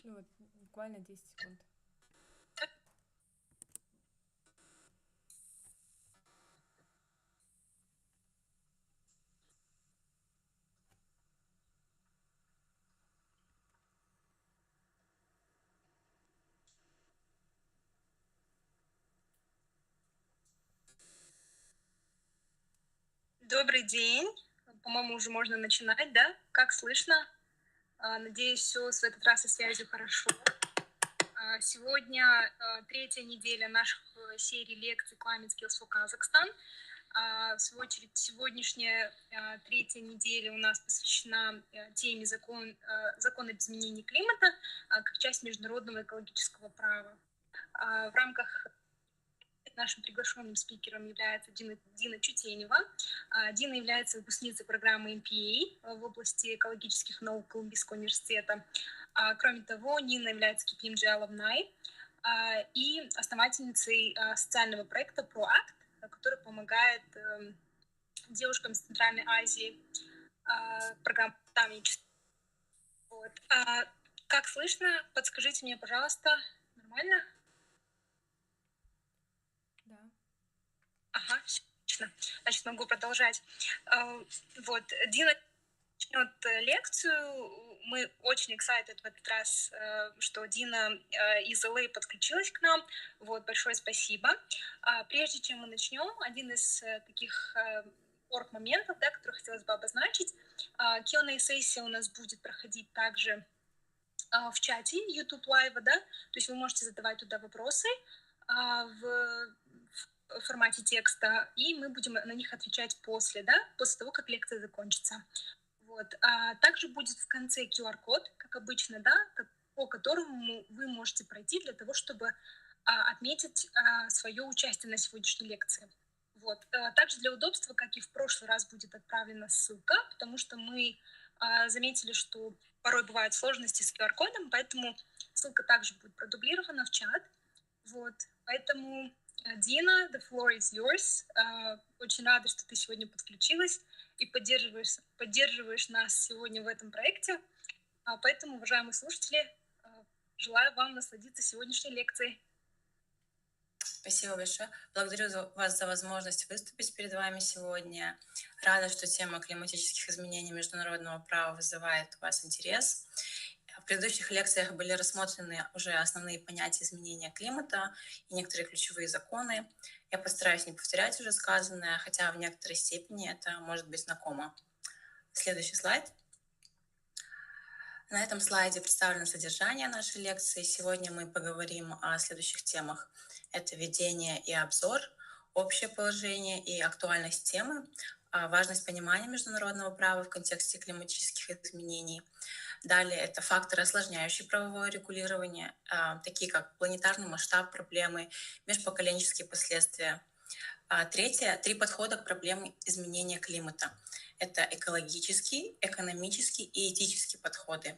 Ну вот, буквально 10 секунд. Добрый день. По-моему, уже можно начинать, да? Как слышно? Надеюсь, все в этот раз со связью хорошо. Сегодня третья неделя наших серии лекций Climate Skills for Kazakhstan. В свою очередь, сегодняшняя третья неделя у нас посвящена теме закон об изменении климата как часть международного экологического права. В рамках нашим приглашенным спикером является Дина Чутенева. Дина является выпускницей программы MPA в области экологических наук Колумбийского университета. Кроме того, Нина является KPMG Alumni и основательницей социального проекта ProAct, который помогает девушкам из Центральной Азии программ наставничества. Вот. Как слышно? Подскажите мне, пожалуйста. Нормально? Да. Ага, все отлично. Значит, могу продолжать. Вот, Дина начнет лекцию. Мы очень excited в этот раз, что Дина из LA подключилась к нам. Вот, большое спасибо. Прежде чем мы начнем, один из таких орг-моментов, да, который хотелось бы обозначить. Q&A-сессия у нас будет проходить также в чате YouTube Live, да, то есть вы можете задавать туда вопросы в формате текста, и мы будем на них отвечать после того, как лекция закончится. Вот. Также будет в конце QR-код, как обычно, да, по которому вы можете пройти для того, чтобы отметить свое участие на сегодняшней лекции. Вот. Также для удобства, как и в прошлый раз, будет отправлена ссылка, потому что мы заметили, что порой бывают сложности с QR-кодом, поэтому ссылка также будет продублирована в чат. Вот. Поэтому, Дина, the floor is yours. Очень рада, что ты сегодня подключилась и поддерживаешь нас сегодня в этом проекте. Поэтому, уважаемые слушатели, желаю вам насладиться сегодняшней лекцией. Спасибо большое. Благодарю вас за возможность выступить перед вами сегодня. Рада, что тема климатических изменений международного права вызывает у вас интерес. В предыдущих лекциях были рассмотрены уже основные понятия изменения климата и некоторые ключевые законы. Я постараюсь не повторять уже сказанное, хотя в некоторой степени это может быть знакомо. Следующий слайд. На этом слайде представлено содержание нашей лекции. Сегодня мы поговорим о следующих темах. Это введение и обзор, общее положение и актуальность темы, важность понимания международного права в контексте климатических изменений. Далее это факторы, осложняющие правовое регулирование, такие как планетарный масштаб проблемы, межпоколенческие последствия. Третье — 3 подхода к проблеме изменения климата. Это экологический, экономический и этический подходы.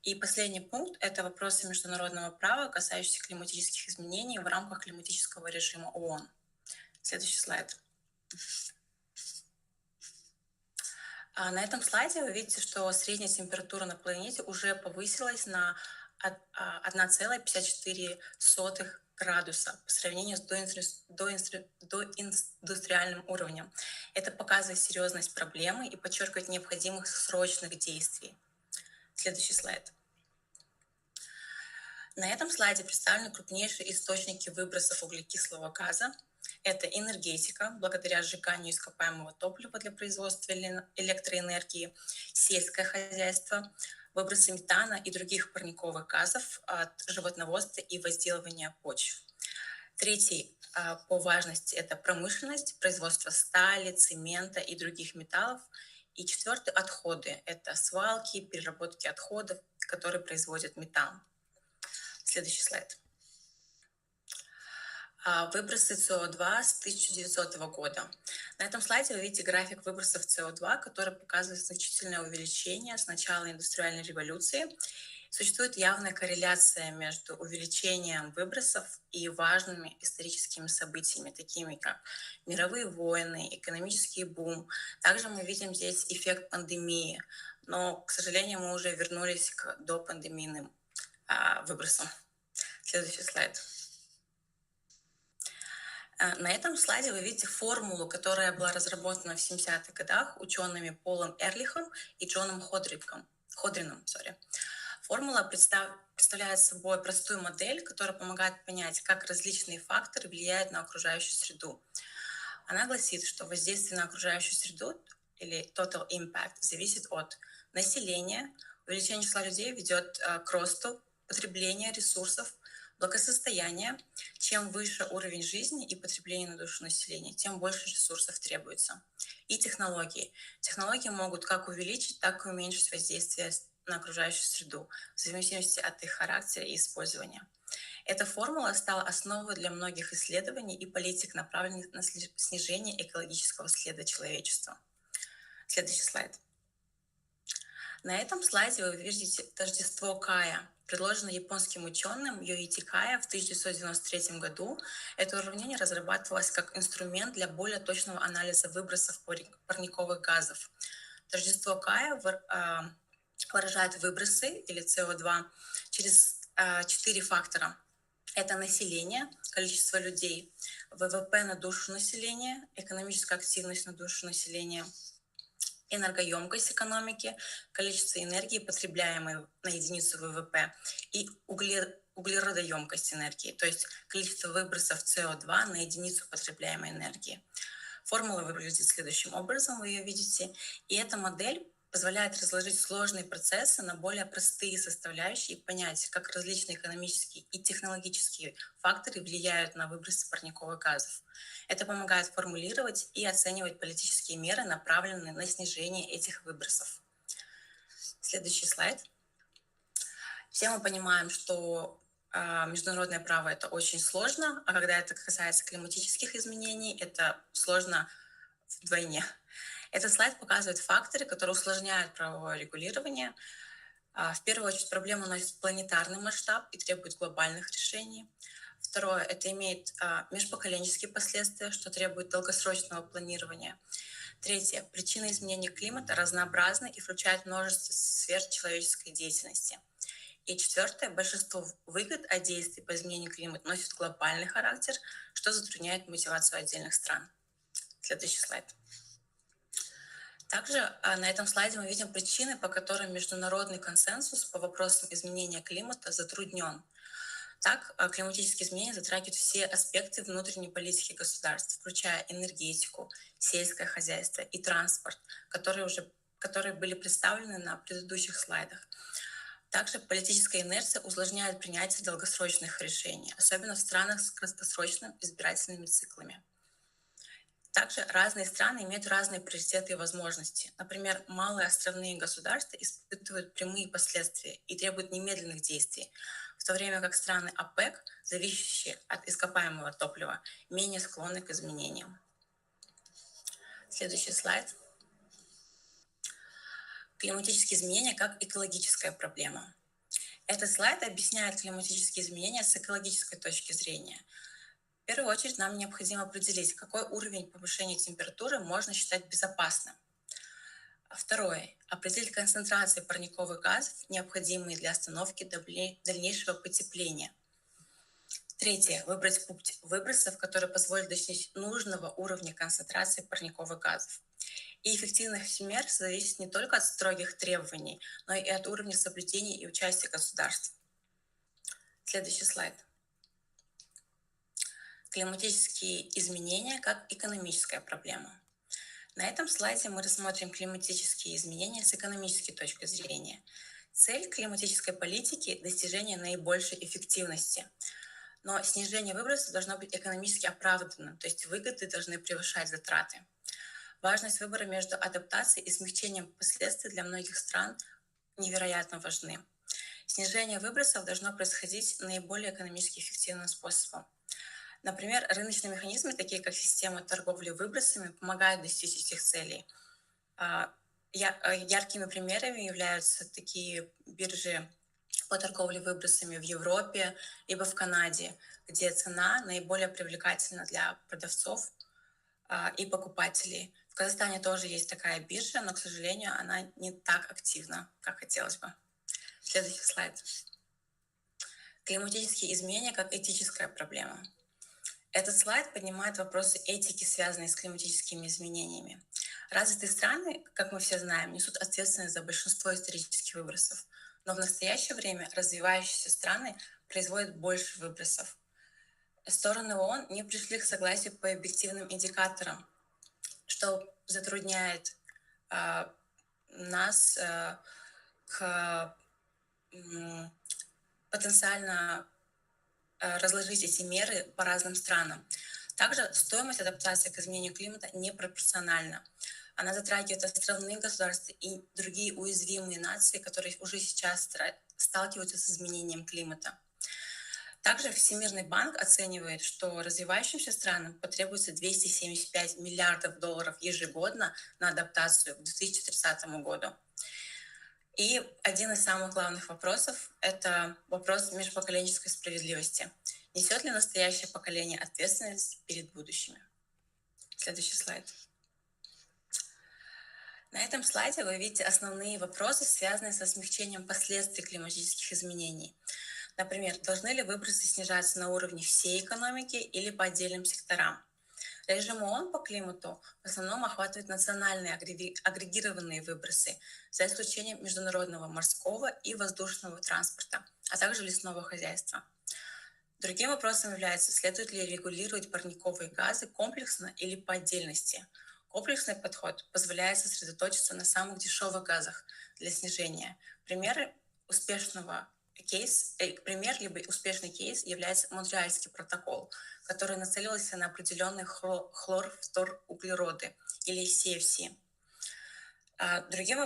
И последний пункт — это вопросы международного права, касающиеся климатических изменений в рамках климатического режима ООН. Следующий слайд. На этом слайде вы видите, что средняя температура на планете уже повысилась на 1,54 градуса по сравнению с доиндустриальным уровнем. Это показывает серьезность проблемы и подчеркивает необходимость срочных действий. Следующий слайд. На этом слайде представлены крупнейшие источники выбросов углекислого газа. Это энергетика, благодаря сжиганию ископаемого топлива для производства электроэнергии, сельское хозяйство, выбросы метана и других парниковых газов от животноводства и возделывания почв. Третий по важности — это промышленность, производство стали, цемента и других металлов. И четвертый — отходы. Это свалки, переработки отходов, которые производят метан. Следующий слайд. Выбросы СО2 с 1900 года. На этом слайде вы видите график выбросов СО2, который показывает значительное увеличение с начала индустриальной революции. Существует явная корреляция между увеличением выбросов и важными историческими событиями, такими как мировые войны, экономический бум. Также мы видим здесь эффект пандемии, но, к сожалению, мы уже вернулись к допандемийным выбросу. Следующий слайд. На этом слайде вы видите формулу, которая была разработана в 70-х годах учеными Полом Эрлихом и Джоном Ходрином. Формула представляет собой простую модель, которая помогает понять, как различные факторы влияют на окружающую среду. Она гласит, что воздействие на окружающую среду или total impact зависит от населения. Увеличение числа людей ведет к росту потребления ресурсов, благосостояния. Чем выше уровень жизни и потребления на душу населения, тем больше ресурсов требуется. И технологии. Технологии могут как увеличить, так и уменьшить воздействие на окружающую среду, в зависимости от их характера и использования. Эта формула стала основой для многих исследований и политик, направленных на снижение экологического следа человечества. Следующий слайд. На этом слайде вы видите тождество Кая, предложенное японским ученым Йоити Кая в 1993 году. Это уравнение разрабатывалось как инструмент для более точного анализа выбросов парниковых газов. Тождество Кая выражает выбросы или СО2 через 4 фактора. Это население, количество людей, ВВП на душу населения, экономическая активность на душу населения, энергоемкость экономики, количество энергии, потребляемой на единицу ВВП, и углеродоемкость энергии, то есть количество выбросов СО2 на единицу потребляемой энергии. Формула выглядит следующим образом, вы ее видите, и эта модель позволяет разложить сложные процессы на более простые составляющие и понять, как различные экономические и технологические факторы влияют на выбросы парниковых газов. Это помогает формулировать и оценивать политические меры, направленные на снижение этих выбросов. Следующий слайд. Все мы понимаем, что международное право — это очень сложно, а когда это касается климатических изменений, это сложно вдвойне. Этот слайд показывает факторы, которые усложняют правовое регулирование. В первую очередь проблема носит планетарный масштаб и требует глобальных решений. Второе, это имеет межпоколенческие последствия, что требует долгосрочного планирования. Третье, причины изменения климата разнообразны и включают множество сфер человеческой деятельности. И четвертое, большинство выгод от действий по изменению климата носит глобальный характер, что затрудняет мотивацию отдельных стран. Следующий слайд. Также на этом слайде мы видим причины, по которым международный консенсус по вопросам изменения климата затруднен. Так, климатические изменения затрагивают все аспекты внутренней политики государств, включая энергетику, сельское хозяйство и транспорт, которые были представлены на предыдущих слайдах. Также политическая инерция усложняет принятие долгосрочных решений, особенно в странах с краткосрочными избирательными циклами. Также разные страны имеют разные приоритеты и возможности. Например, малые островные государства испытывают прямые последствия и требуют немедленных действий, в то время как страны ОПЕК, зависящие от ископаемого топлива, менее склонны к изменениям. Следующий слайд. Климатические изменения как экологическая проблема. Этот слайд объясняет климатические изменения с экологической точки зрения. В первую очередь нам необходимо определить, какой уровень повышения температуры можно считать безопасным. Второе. Определить концентрации парниковых газов, необходимые для остановки дальнейшего потепления. Третье. Выбрать путь выбросов, который позволит достичь нужного уровня концентрации парниковых газов. И эффективность мер зависит не только от строгих требований, но и от уровня соблюдения и участия государств. Следующий слайд. Климатические изменения как экономическая проблема. На этом слайде мы рассмотрим климатические изменения с экономической точки зрения. Цель климатической политики — достижение наибольшей эффективности. Но снижение выбросов должно быть экономически оправданным, то есть выгоды должны превышать затраты. Важность выбора между адаптацией и смягчением последствий для многих стран невероятно важны. Снижение выбросов должно происходить наиболее экономически эффективным способом. Например, рыночные механизмы, такие как система торговли выбросами, помогают достичь этих целей. Яркими примерами являются такие биржи по торговле выбросами в Европе либо в Канаде, где цена наиболее привлекательна для продавцов и покупателей. В Казахстане тоже есть такая биржа, но, к сожалению, она не так активна, как хотелось бы. Следующий слайд. Климатические изменения как этическая проблема. Этот слайд поднимает вопросы этики, связанные с климатическими изменениями. Развитые страны, как мы все знаем, несут ответственность за большинство исторических выбросов, но в настоящее время развивающиеся страны производят больше выбросов. Стороны ООН не пришли к согласию по объективным индикаторам, что затрудняет нас к потенциально разложить эти меры по разным странам. Также стоимость адаптации к изменению климата непропорциональна. Она затрагивает островные государства и другие уязвимые нации, которые уже сейчас сталкиваются с изменением климата. Также Всемирный банк оценивает, что развивающимся странам потребуется 275 миллиардов долларов ежегодно на адаптацию к 2030 году. И один из самых главных вопросов – это вопрос межпоколенческой справедливости. Несет ли настоящее поколение ответственность перед будущими? Следующий слайд. На этом слайде вы видите основные вопросы, связанные со смягчением последствий климатических изменений. Например, должны ли выбросы снижаться на уровне всей экономики или по отдельным секторам? Режим ООН по климату в основном охватывает национальные агрегированные выбросы, за исключением международного морского и воздушного транспорта, а также лесного хозяйства. Другим вопросом является, следует ли регулировать парниковые газы комплексно или по отдельности. Комплексный подход позволяет сосредоточиться на самых дешевых газах для снижения. Пример либо успешный кейс является Монреальский протокол, который нацелился на определенные хлорфторуглероды или CFC. Другим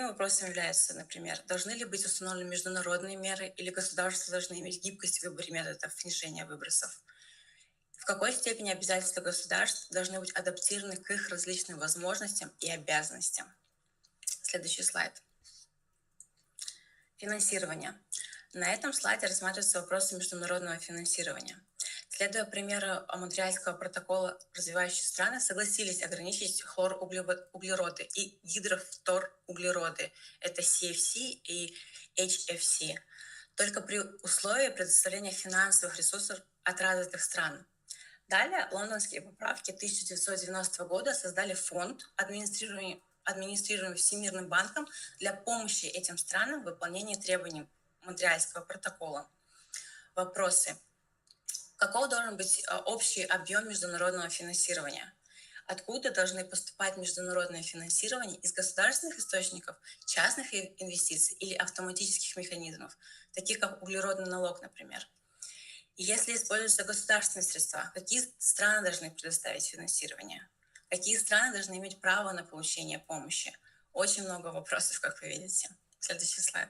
вопросом является, например, должны ли быть установлены международные меры или государства должны иметь гибкость в выборе методов снижения выбросов. В какой степени обязательства государств должны быть адаптированы к их различным возможностям и обязанностям. Следующий слайд. Финансирование. На этом слайде рассматриваются вопросы международного финансирования. Следуя примеру Монреальского протокола, развивающие страны согласились ограничить хлоруглероды и гидрофторуглероды, это CFC и HFC, только при условии предоставления финансовых ресурсов от развитых стран. Далее лондонские поправки 1990 года создали фонд, администрируемый Всемирным банком для помощи этим странам в выполнении требований Монреальского протокола. Вопросы. Каков должен быть общий объем международного финансирования? Откуда должны поступать международное финансирование из государственных источников, частных инвестиций или автоматических механизмов, таких как углеродный налог, например? И если используются государственные средства, какие страны должны предоставить финансирование? Какие страны должны иметь право на получение помощи? Очень много вопросов, как вы видите. Следующий слайд.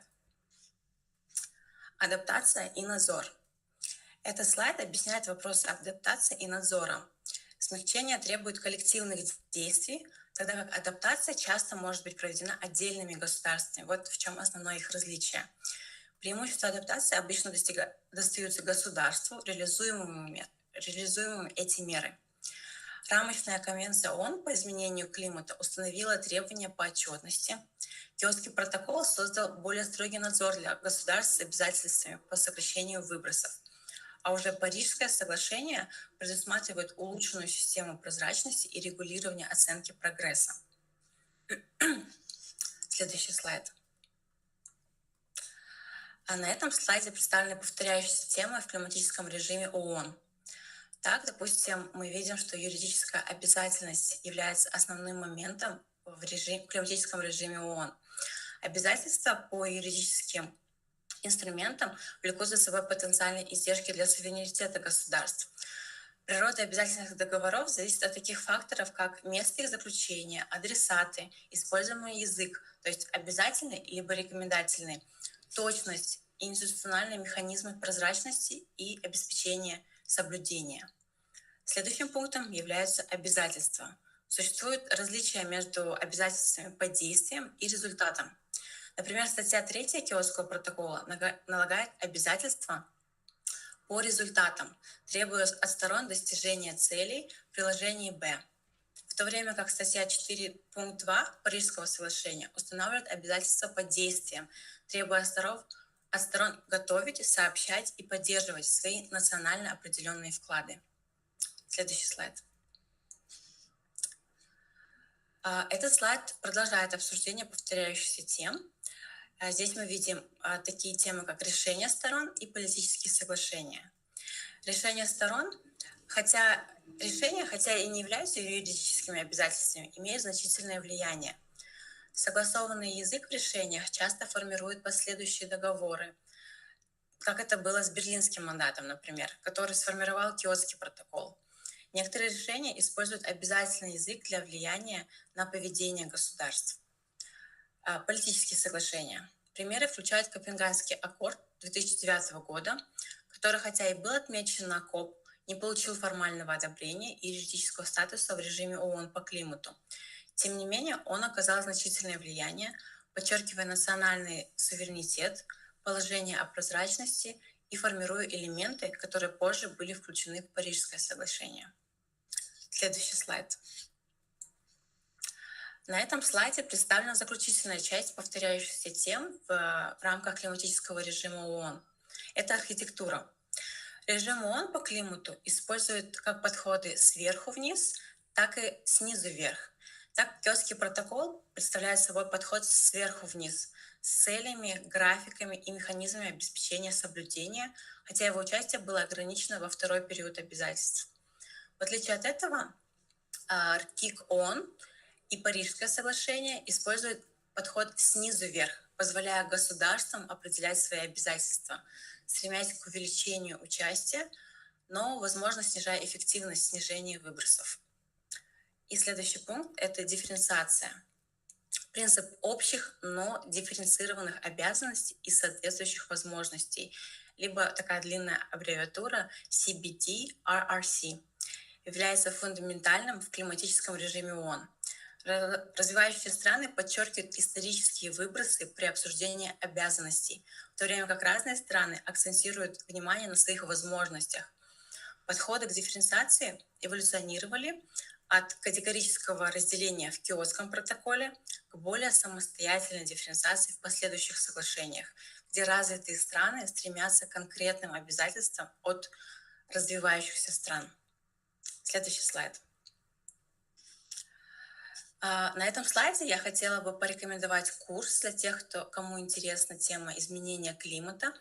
Адаптация и надзор. Этот слайд объясняет вопросы адаптации и надзора. Смягчение требует коллективных действий, тогда как адаптация часто может быть проведена отдельными государствами. Вот в чем основное их различие. Преимущества адаптации обычно достаются государству, реализуемым эти меры. Рамочная конвенция ООН по изменению климата установила требования по отчетности. Киотский протокол создал более строгий надзор для государств с обязательствами по сокращению выбросов. А уже Парижское соглашение предусматривает улучшенную систему прозрачности и регулирования оценки прогресса. Следующий слайд. А на этом слайде представлены повторяющиеся темы в климатическом режиме ООН. Так, допустим, мы видим, что юридическая обязательность является основным моментом в климатическом режиме ООН. Обязательства по юридическим инструментам влекут за собой потенциальные издержки для суверенитета государств. Природа обязательных договоров зависит от таких факторов, как место их заключения, адресаты, используемый язык, то есть обязательный либо рекомендательный, точность и институциональные механизмы прозрачности и обеспечения соблюдения. Следующим пунктом являются обязательства. Существует различия между обязательствами по действиям и результатам. Например, статья 3 Киотского протокола налагает обязательства по результатам, требуя от сторон достижения целей в приложении Б, в то время как статья 4 пункт 2 Парижского соглашения устанавливает обязательства по действиям, требуя от сторон от сторон готовить, сообщать и поддерживать свои национально определенные вклады. Следующий слайд. Этот слайд продолжает обсуждение повторяющихся тем. Здесь мы видим такие темы, как решение сторон и политические соглашения. Решения сторон, хотя и не являются юридическими обязательствами, имеют значительное влияние. Согласованный язык в решениях часто формирует последующие договоры, как это было с Берлинским мандатом, например, который сформировал Киотский протокол. Некоторые решения используют обязательный язык для влияния на поведение государств. Политические соглашения. Примеры включают Копенгагенский аккорд 2009 года, который, хотя и был отмечен на КОП, не получил формального одобрения и юридического статуса в режиме ООН по климату. Тем не менее, он оказал значительное влияние, подчеркивая национальный суверенитет, положение о прозрачности и формируя элементы, которые позже были включены в Парижское соглашение. Следующий слайд. На этом слайде представлена заключительная часть повторяющихся тем в рамках климатического режима ООН. Это архитектура. Режим ООН по климату использует как подходы сверху вниз, так и снизу вверх. Так, Киотский протокол представляет собой подход сверху вниз с целями, графиками и механизмами обеспечения соблюдения, хотя его участие было ограничено во второй период обязательств. В отличие от этого, КИК ООН и Парижское соглашение используют подход снизу вверх, позволяя государствам определять свои обязательства, стремясь к увеличению участия, но, возможно, снижая эффективность снижения выбросов. И следующий пункт – это дифференциация. Принцип общих, но дифференцированных обязанностей и соответствующих возможностей, либо такая длинная аббревиатура CBD-RRC, является фундаментальным в климатическом режиме ООН. Развивающиеся страны подчеркивают исторические выбросы при обсуждении обязанностей, в то время как разные страны акцентируют внимание на своих возможностях. Подходы к дифференциации эволюционировали от категорического разделения в Киотском протоколе к более самостоятельной дифференциации в последующих соглашениях, где развитые страны стремятся к конкретным обязательствам от развивающихся стран. Следующий слайд. На этом слайде я хотела бы порекомендовать курс для тех, кому интересна тема изменения климата.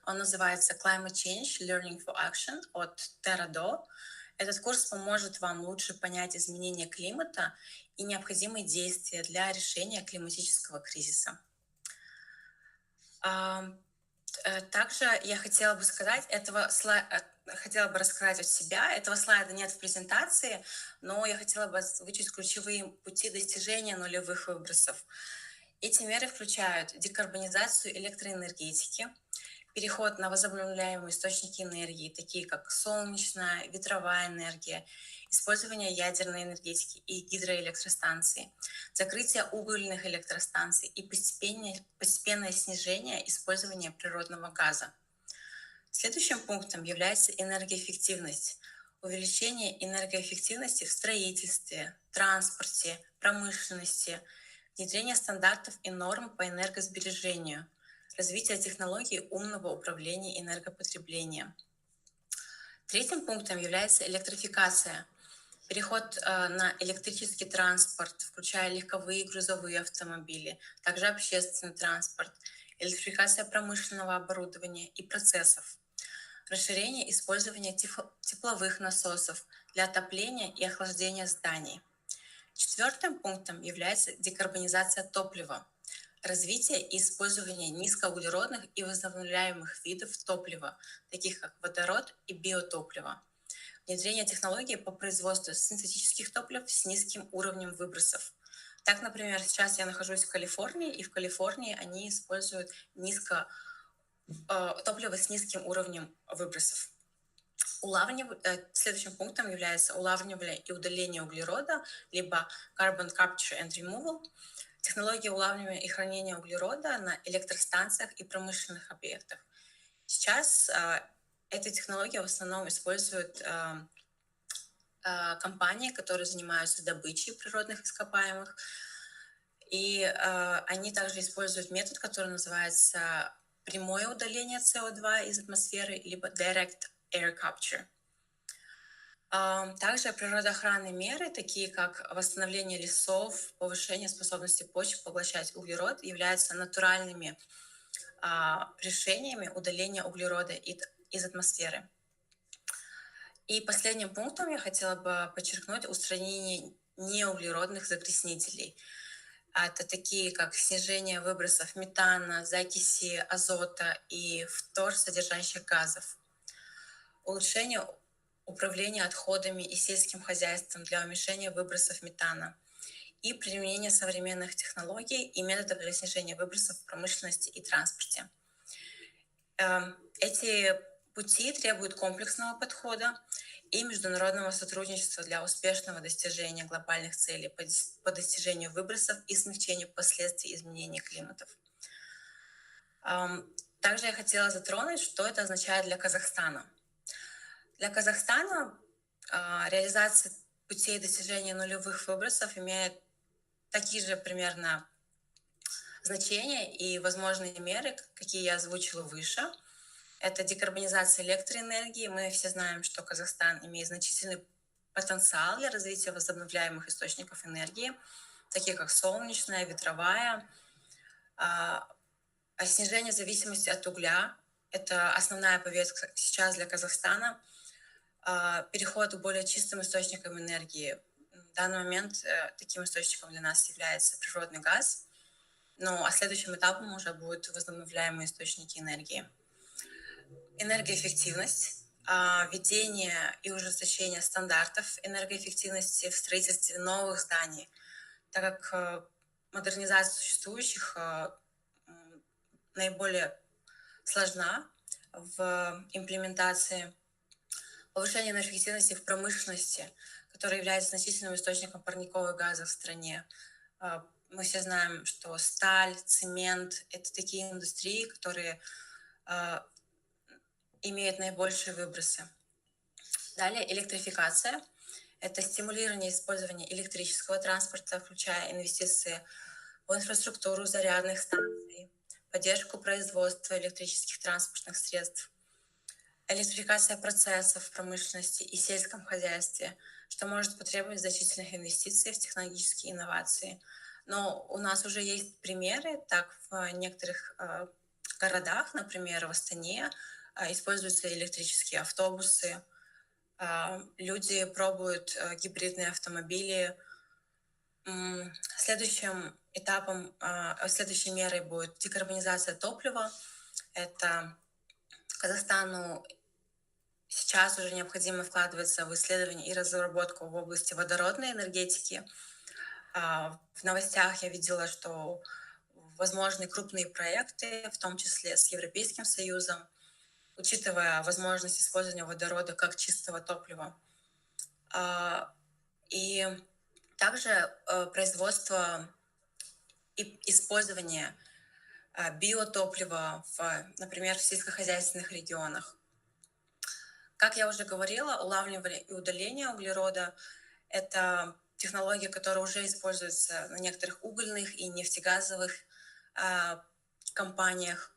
Он называется Climate Change Learning for Action от Terra Do. Этот курс поможет вам лучше понять изменения климата и необходимые действия для решения климатического кризиса. Также я хотела бы сказать, рассказать от себя. Этого слайда нет в презентации, но я хотела бы озвучить ключевые пути достижения нулевых выбросов. Эти меры включают декарбонизацию электроэнергетики, переход на возобновляемые источники энергии, такие как солнечная, ветровая энергия, использование ядерной энергетики и гидроэлектростанций, закрытие угольных электростанций и постепенное снижение использования природного газа. Следующим пунктом является энергоэффективность. Увеличение энергоэффективности в строительстве, транспорте, промышленности, внедрение стандартов и норм по энергосбережению, развитие технологий умного управления энергопотреблением. Третьим пунктом является электрификация. Переход на электрический транспорт, включая легковые и грузовые автомобили, также общественный транспорт, электрификация промышленного оборудования и процессов, расширение использования тепловых насосов для отопления и охлаждения зданий. Четвертым пунктом является декарбонизация топлива, развитие и использование низкоуглеродных и возобновляемых видов топлива, таких как водород и биотопливо. Внедрение технологий по производству синтетических топлив с низким уровнем выбросов. Так, например, сейчас я нахожусь в Калифорнии, и в Калифорнии они используют топливо с низким уровнем выбросов. Следующим пунктом является улавливание и удаление углерода, либо Carbon Capture and Removal, технологии улавливания и хранения углерода на электростанциях и промышленных объектах. Сейчас эти технологии в основном используют компании, которые занимаются добычей природных ископаемых, и они также используют метод, который называется прямое удаление СО2 из атмосферы, либо direct air capture. Также природоохранные меры, такие как восстановление лесов, повышение способности почв поглощать углерод, являются натуральными решениями удаления углерода из атмосферы. И последним пунктом я хотела бы подчеркнуть устранение неуглеродных загрязнителей. Это такие как снижение выбросов метана, закиси азота и фторсодержащих газов, улучшение управления отходами и сельским хозяйством для уменьшения выбросов метана и применение современных технологий и методов для снижения выбросов в промышленности и транспорте. Эти пути требуют комплексного подхода и международного сотрудничества для успешного достижения глобальных целей по достижению выбросов и смягчению последствий изменения климатов. Также я хотела затронуть, что это означает для Казахстана. Для Казахстана реализация путей достижения нулевых выбросов имеет такие же примерно значения и возможные меры, какие я озвучила выше. Это декарбонизация электроэнергии. Мы все знаем, что Казахстан имеет значительный потенциал для развития возобновляемых источников энергии, таких как солнечная, ветровая. Снижение зависимости от угля – это основная повестка сейчас для Казахстана. Переход к более чистым источникам энергии. В данный момент таким источником для нас является природный газ, а следующим этапом уже будут возобновляемые источники энергии. Энергоэффективность, введение и ужесточение стандартов энергоэффективности в строительстве новых зданий, так как модернизация существующих наиболее сложна в имплементации. Повышение энергоэффективности в промышленности, которая является значительным источником парниковых газов в стране. Мы все знаем, что сталь, цемент – это такие индустрии, которые имеют наибольшие выбросы. Далее электрификация – это стимулирование использования электрического транспорта, включая инвестиции в инфраструктуру зарядных станций, поддержку производства электрических транспортных средств, электрификация процессов в промышленности и сельском хозяйстве, что может потребовать значительных инвестиций в технологические инновации. Но у нас уже есть примеры, так в некоторых городах, например, в Астане, используются электрические автобусы, люди пробуют гибридные автомобили. Следующим этапом, следующей мерой будет декарбонизация топлива. Это Казахстану сейчас уже необходимо вкладываться в исследования и разработку в области водородной энергетики. В новостях я видела, что возможны крупные проекты, в том числе с Европейским Союзом, учитывая возможность использования водорода как чистого топлива. И также производство и использование биотоплива, например, в сельскохозяйственных регионах. Как я уже говорила, улавливание и удаление углерода – это технология, которая уже используется на некоторых угольных и нефтегазовых компаниях.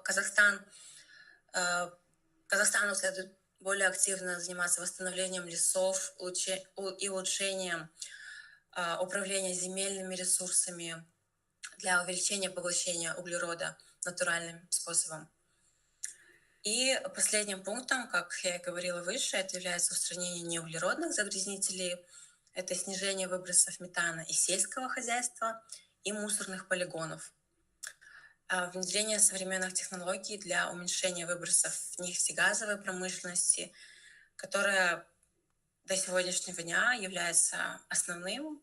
Казахстану следует более активно заниматься восстановлением лесов и улучшением управления земельными ресурсами для увеличения поглощения углерода натуральным способом. И последним пунктом, как я и говорила выше, это является устранение неуглеродных загрязнителей, это снижение выбросов метана из сельского хозяйства и мусорных полигонов, внедрение современных технологий для уменьшения выбросов нефтегазовой промышленности, которая до сегодняшнего дня является основным,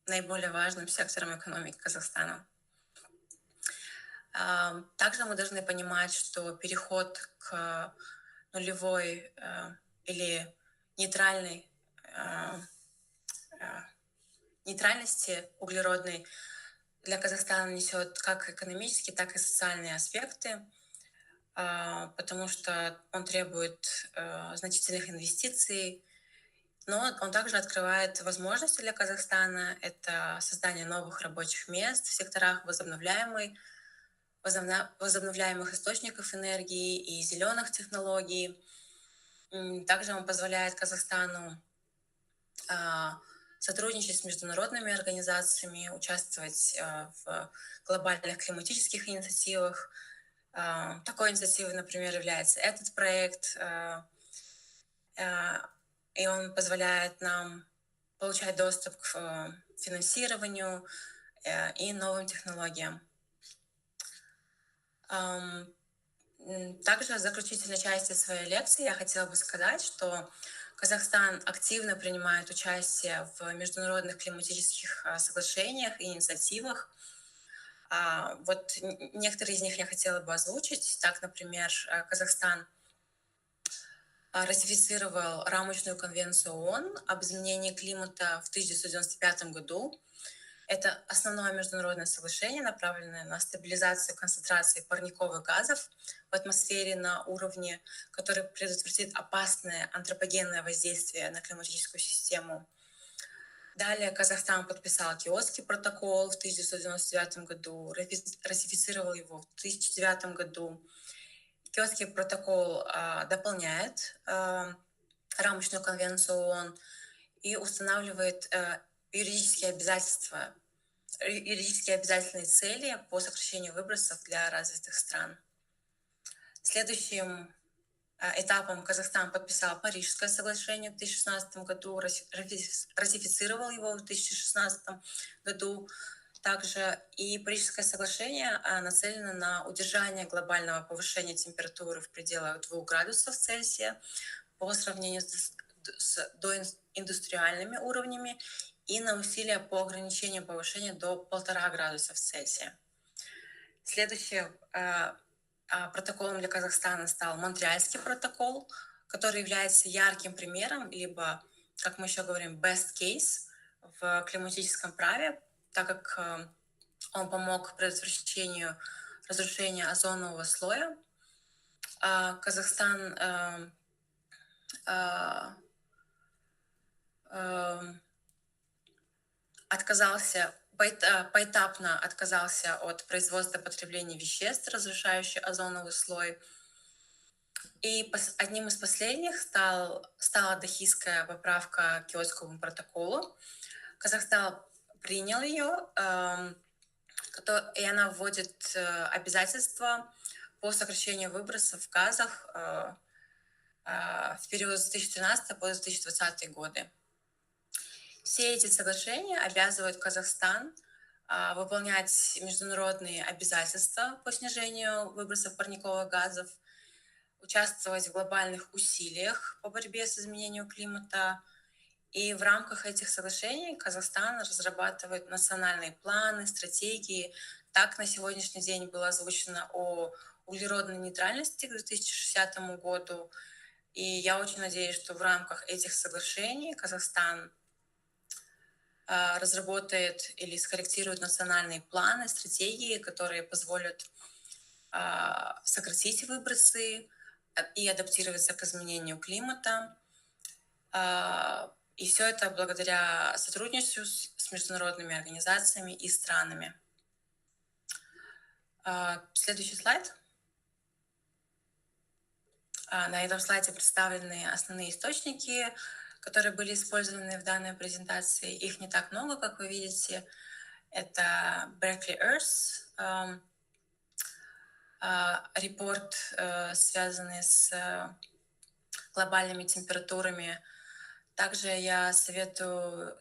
наиболее важным сектором экономики Казахстана. Также мы должны понимать, что переход к нулевой или нейтральности углеродной для Казахстана несет как экономические, так и социальные аспекты, потому что он требует значительных инвестиций, но он также открывает возможности для Казахстана. Это создание новых рабочих мест в секторах возобновляемой возобновляемых источников энергии и зеленых технологий. Также он позволяет Казахстану сотрудничать с международными организациями, участвовать в глобальных климатических инициативах. Такой инициативой, например, является этот проект, и он позволяет нам получать доступ к финансированию и новым технологиям. Также в заключительной части своей лекции я хотела бы сказать, что Казахстан активно принимает участие в международных климатических соглашениях и инициативах. Вот некоторые из них я хотела бы озвучить. Так, например, Казахстан ратифицировал рамочную конвенцию ООН об изменении климата в 1995 году. Это основное международное соглашение, направленное на стабилизацию концентрации парниковых газов в атмосфере на уровне, который предотвратит опасное антропогенное воздействие на климатическую систему. Далее Казахстан подписал Киотский протокол в 1999 году, ратифицировал его в 2009 году. Киотский протокол дополняет рамочную конвенцию ООН и устанавливает юридические обязательные цели по сокращению выбросов для развитых стран. Следующим этапом Казахстан подписал Парижское соглашение в 2016 году, ратифицировал его в 2016 году. Также и Парижское соглашение нацелено на удержание глобального повышения температуры в пределах 2 градусов Цельсия по сравнению с доиндустриальными уровнями и на усилия по ограничению повышения до 1,5 градусов Цельсия. Следующим протоколом для Казахстана стал Монреальский протокол, который является ярким примером, либо, как мы еще говорим, best case в климатическом праве, так как он помог предотвращению разрушения озонового слоя. Казахстан поэтапно отказался от производства и потребления веществ, разрушающих озоновый слой. И одним из последних стала Дахийская поправка к Киотскому протоколу. Казахстан принял ее, и она вводит обязательства по сокращению выбросов газов в период с 2013 по 2020 годы. Все эти соглашения обязывают Казахстан выполнять международные обязательства по снижению выбросов парниковых газов, участвовать в глобальных усилиях по борьбе с изменением климата. И в рамках этих соглашений Казахстан разрабатывает национальные планы, стратегии. Так на сегодняшний день было озвучено о углеродной нейтральности к 2060 году. И я очень надеюсь, что в рамках этих соглашений Казахстан разработает или скорректирует национальные планы, стратегии, которые позволят сократить выбросы и адаптироваться к изменению климата. И все это благодаря сотрудничеству с международными организациями и странами. Следующий слайд. На этом слайде представлены основные источники, которые были использованы в данной презентации. Их не так много, как вы видите. Это Berkeley Earth, репорт, связанный с глобальными температурами. Также я советую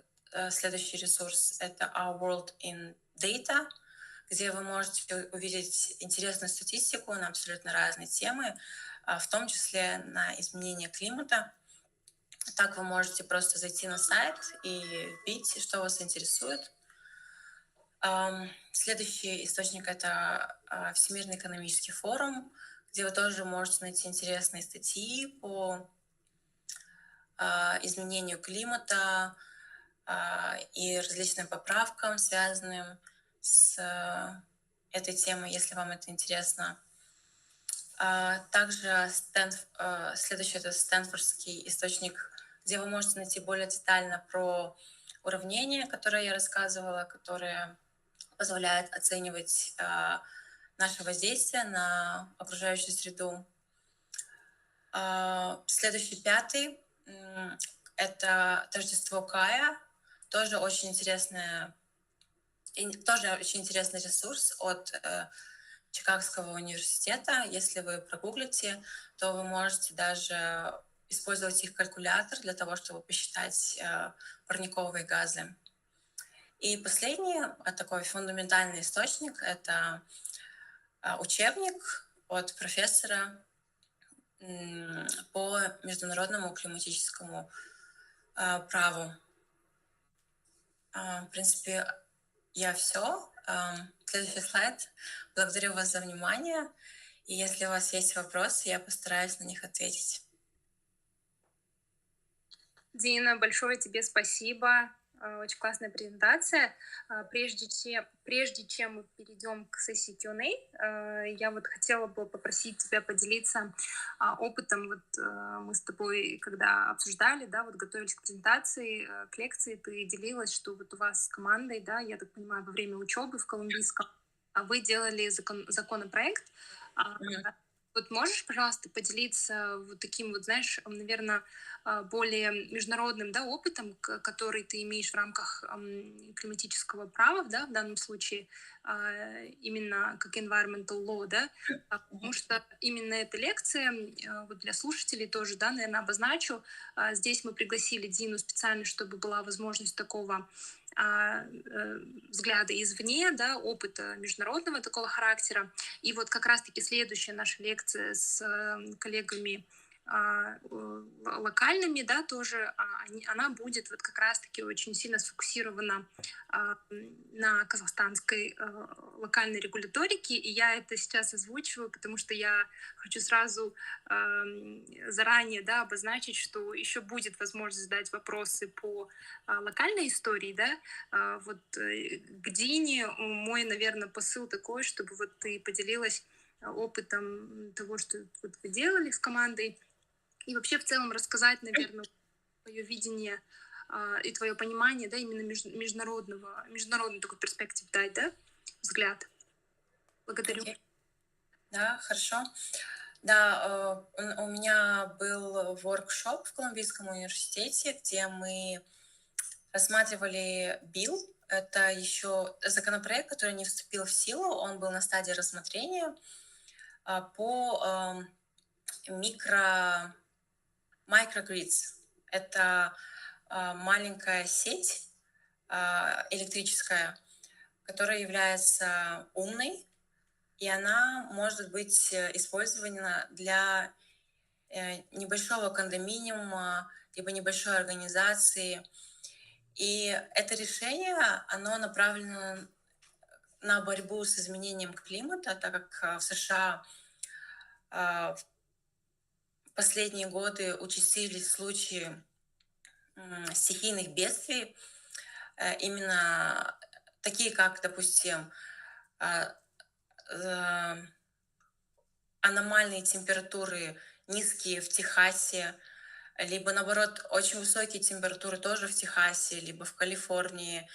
следующий ресурс. Это Our World in Data, где вы можете увидеть интересную статистику на абсолютно разные темы, в том числе на изменение климата. Так вы можете просто зайти на сайт и вбить, что вас интересует. Следующий источник — это Всемирный экономический форум, где вы тоже можете найти интересные статьи по изменению климата и различным поправкам, связанным с этой темой, если вам это интересно. Также следующий — это Стэнфордский источник, где вы можете найти более детально про уравнения, которые я рассказывала, которые позволяют оценивать наше воздействие на окружающую среду. Следующий, пятый, это Торжество Кая. Тоже очень интересный ресурс от Чикагского университета. Если вы прогуглите, то вы можете даже использовать их калькулятор для того, чтобы посчитать парниковые газы. И последний, такой фундаментальный источник, это учебник от профессора по международному климатическому праву. В принципе, я все. Следующий слайд. Благодарю вас за внимание. И если у вас есть вопросы, я постараюсь на них ответить. Дина, большое тебе спасибо. Очень классная презентация. Прежде чем мы перейдем к сессии Q&A, я вот хотела бы попросить тебя поделиться опытом. Вот мы с тобой, когда обсуждали, да, вот готовились к презентации, к лекции, ты делилась, что вот у вас с командой, да, я так понимаю, во время учебы в Колумбийском вы делали законопроект. Вот можешь, пожалуйста, поделиться вот таким вот, знаешь, наверное, более международным, да, опытом, который ты имеешь в рамках климатического права, да, в данном случае именно как environmental law, да, потому что именно эта лекция, вот для слушателей тоже, да, наверное, обозначу, здесь мы пригласили Дину специально, чтобы была возможность такого взгляда извне, да, опыта международного такого характера. И вот как раз-таки следующая наша лекция с коллегами локальными, да, тоже, она будет вот как раз-таки очень сильно сфокусирована на казахстанской локальной регуляторике, и я это сейчас озвучиваю, потому что я хочу сразу заранее, да, обозначить, что еще будет возможность задать вопросы по локальной истории, да, вот к Дине мой, наверное, посыл такой, чтобы вот ты поделилась опытом того, что вот вы делали с командой, и вообще в целом рассказать, наверное, твое видение и твое понимание, да, именно международный такой перспектив дать, да, взгляд. Благодарю. Да, хорошо. Да, у меня был воркшоп в Колумбийском университете, где мы рассматривали билл. Это еще законопроект, который не вступил в силу, он был на стадии рассмотрения по microgrids. Это маленькая сеть электрическая, которая является умной, и она может быть использована для небольшого кондоминиума, либо небольшой организации. И это решение, оно направлено на борьбу с изменением климата, так как в США в последние годы участились случаи стихийных бедствий, именно такие, как, допустим, аномальные температуры низкие в Техасе, либо, наоборот, очень высокие температуры тоже в Техасе, либо в Калифорнии,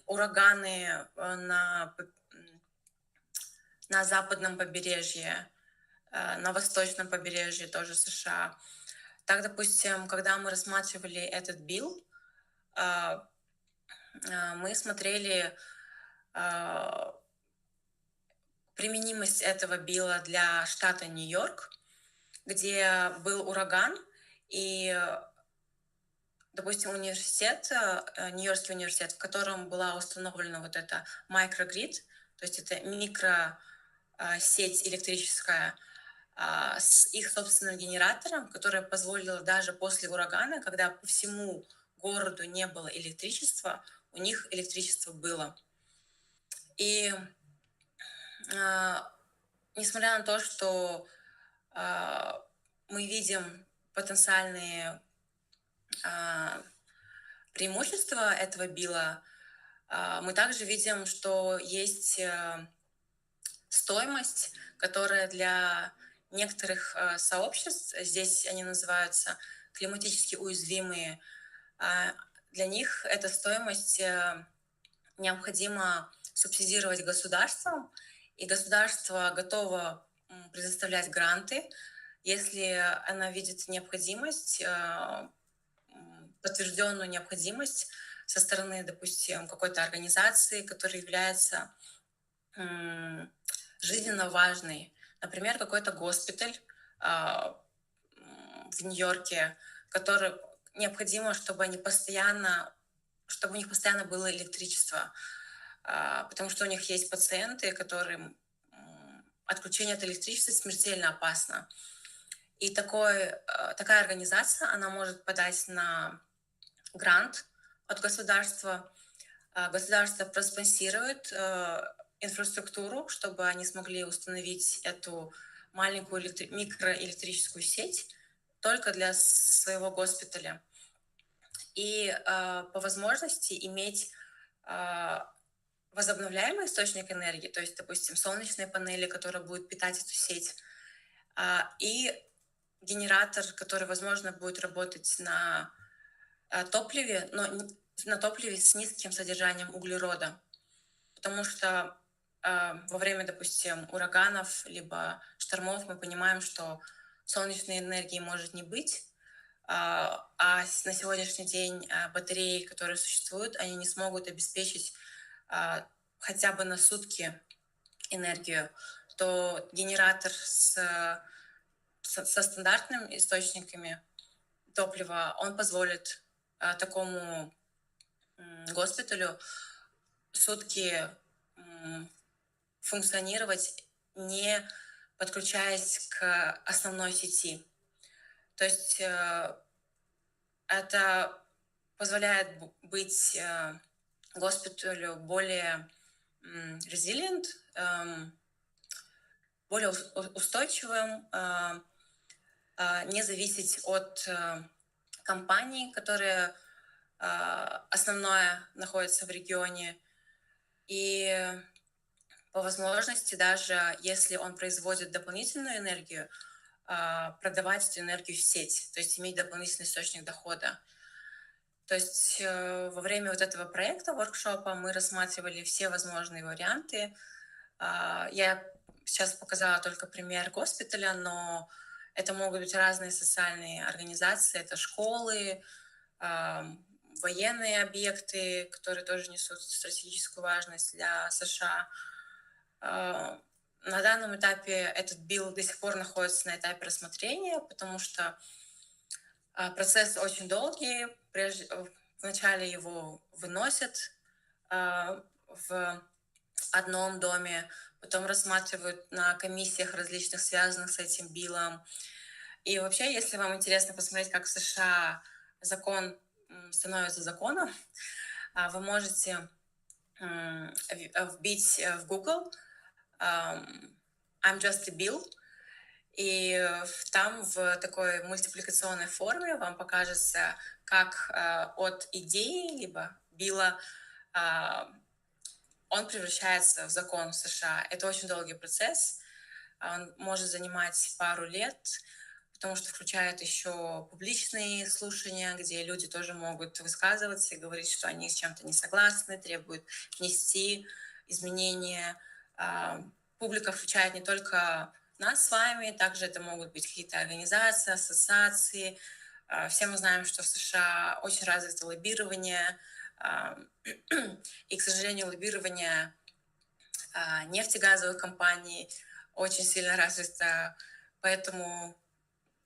ураганы на западном побережье, на восточном побережье тоже США. Так, допустим, когда мы рассматривали этот билл, мы смотрели применимость этого билла для штата Нью-Йорк, где был ураган, и, допустим, Нью-Йоркский университет, в котором была установлена вот эта microgrid, то есть это микросеть электрическая, с их собственным генератором, которая позволила даже после урагана, когда по всему городу не было электричества, у них электричество было. И несмотря на то, что мы видим потенциальные преимущества этого билла, мы также видим, что есть стоимость, которая для некоторых сообществ, здесь они называются климатически уязвимые, для них эта стоимость необходимо субсидировать государством, И государство готово предоставлять гранты, если она видит необходимость, подтвержденную необходимость со стороны, допустим, какой-то организации, которая является жизненно важной. Например, какой-то госпиталь в Нью-Йорке, который необходимо, чтобы у них постоянно было электричество, потому что у них есть пациенты, которым отключение от электричества смертельно опасно. И такая организация, она может подать на грант от государства. Государство проспонсирует инфраструктуру, чтобы они смогли установить эту маленькую микроэлектрическую сеть только для своего госпиталя. И по возможности иметь возобновляемый источник энергии, то есть, допустим, солнечные панели, которые будут питать эту сеть, и генератор, который, возможно, будет работать на топливе, но на топливе с низким содержанием углерода. Потому что во время, допустим, ураганов либо штормов мы понимаем, что солнечной энергии может не быть, а на сегодняшний день батареи, которые существуют, они не смогут обеспечить хотя бы на сутки энергию, то генератор со стандартными источниками топлива, он позволит такому госпиталю сутки функционировать, не подключаясь к основной сети. То есть это позволяет быть госпиталю более resilient, более устойчивым, не зависеть от компаний, которые основное находится в регионе. И по возможности, даже если он производит дополнительную энергию, продавать эту энергию в сеть, то есть иметь дополнительный источник дохода. То есть во время вот этого проекта, воркшопа, мы рассматривали все возможные варианты. Я сейчас показала только пример госпиталя, но это могут быть разные социальные организации, это школы, военные объекты, которые тоже несут стратегическую важность для США. На данном этапе этот билл до сих пор находится на этапе рассмотрения, потому что процесс очень долгий. Вначале его выносят в одном доме, потом рассматривают на комиссиях различных, связанных с этим биллом. И вообще, если вам интересно посмотреть, как в США закон становится законом, вы можете вбить в Google I'm just a bill, и там в такой мультипликационной форме вам покажется, как от идеи либо билла он превращается в закон в США. Это очень долгий процесс, он может занимать пару лет, потому что включает еще публичные слушания, где люди тоже могут высказываться и говорить, что они с чем-то не согласны, требуют внести изменения. Публика включает не только нас с вами, также это могут быть какие-то организации, ассоциации. Все мы знаем, что в США очень развито лоббирование, и, к сожалению, лоббирование нефтегазовых компаний очень сильно развито, поэтому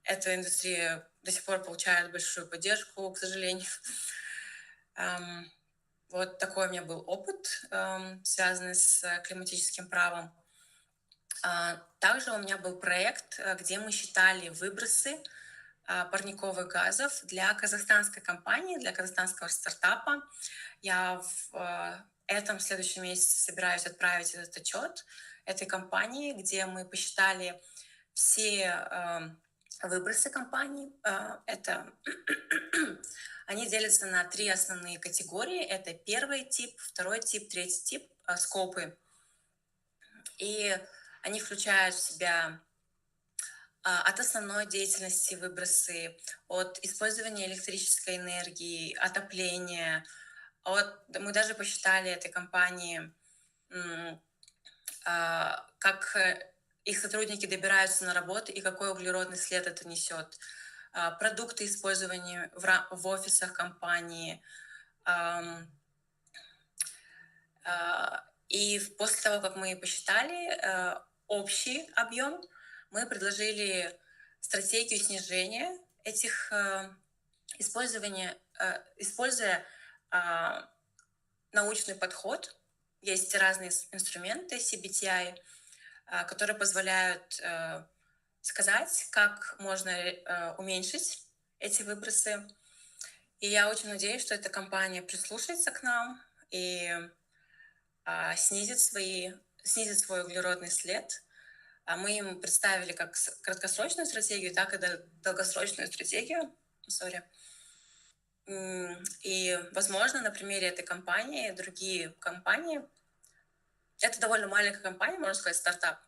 эта индустрия до сих пор получает большую поддержку, к сожалению. Вот такой у меня был опыт, связанный с климатическим правом. Также у меня был проект, где мы считали выбросы парниковых газов для казахстанской компании, для казахстанского стартапа. Я в этом следующем месяце собираюсь отправить этот отчет этой компании, где мы посчитали все выбросы компании. Они делятся на 3 основные категории. Это первый тип, второй тип, третий тип, скопы. И они включают в себя от основной деятельности выбросы, от использования электрической энергии, отопления. Мы даже посчитали этой компании как их сотрудники добираются на работу и какой углеродный след это несет, продукты использования в офисах компании. И после того, как мы посчитали общий объем, мы предложили стратегию снижения этих использования, используя научный подход. Есть разные инструменты CBTI, которые позволяют сказать, как можно уменьшить эти выбросы. И я очень надеюсь, что эта компания прислушается к нам и снизит свой углеродный след. Мы им представили как краткосрочную стратегию, так и долгосрочную стратегию. И, возможно, на примере этой компании, другие компании, это довольно маленькая компания, можно сказать, стартап,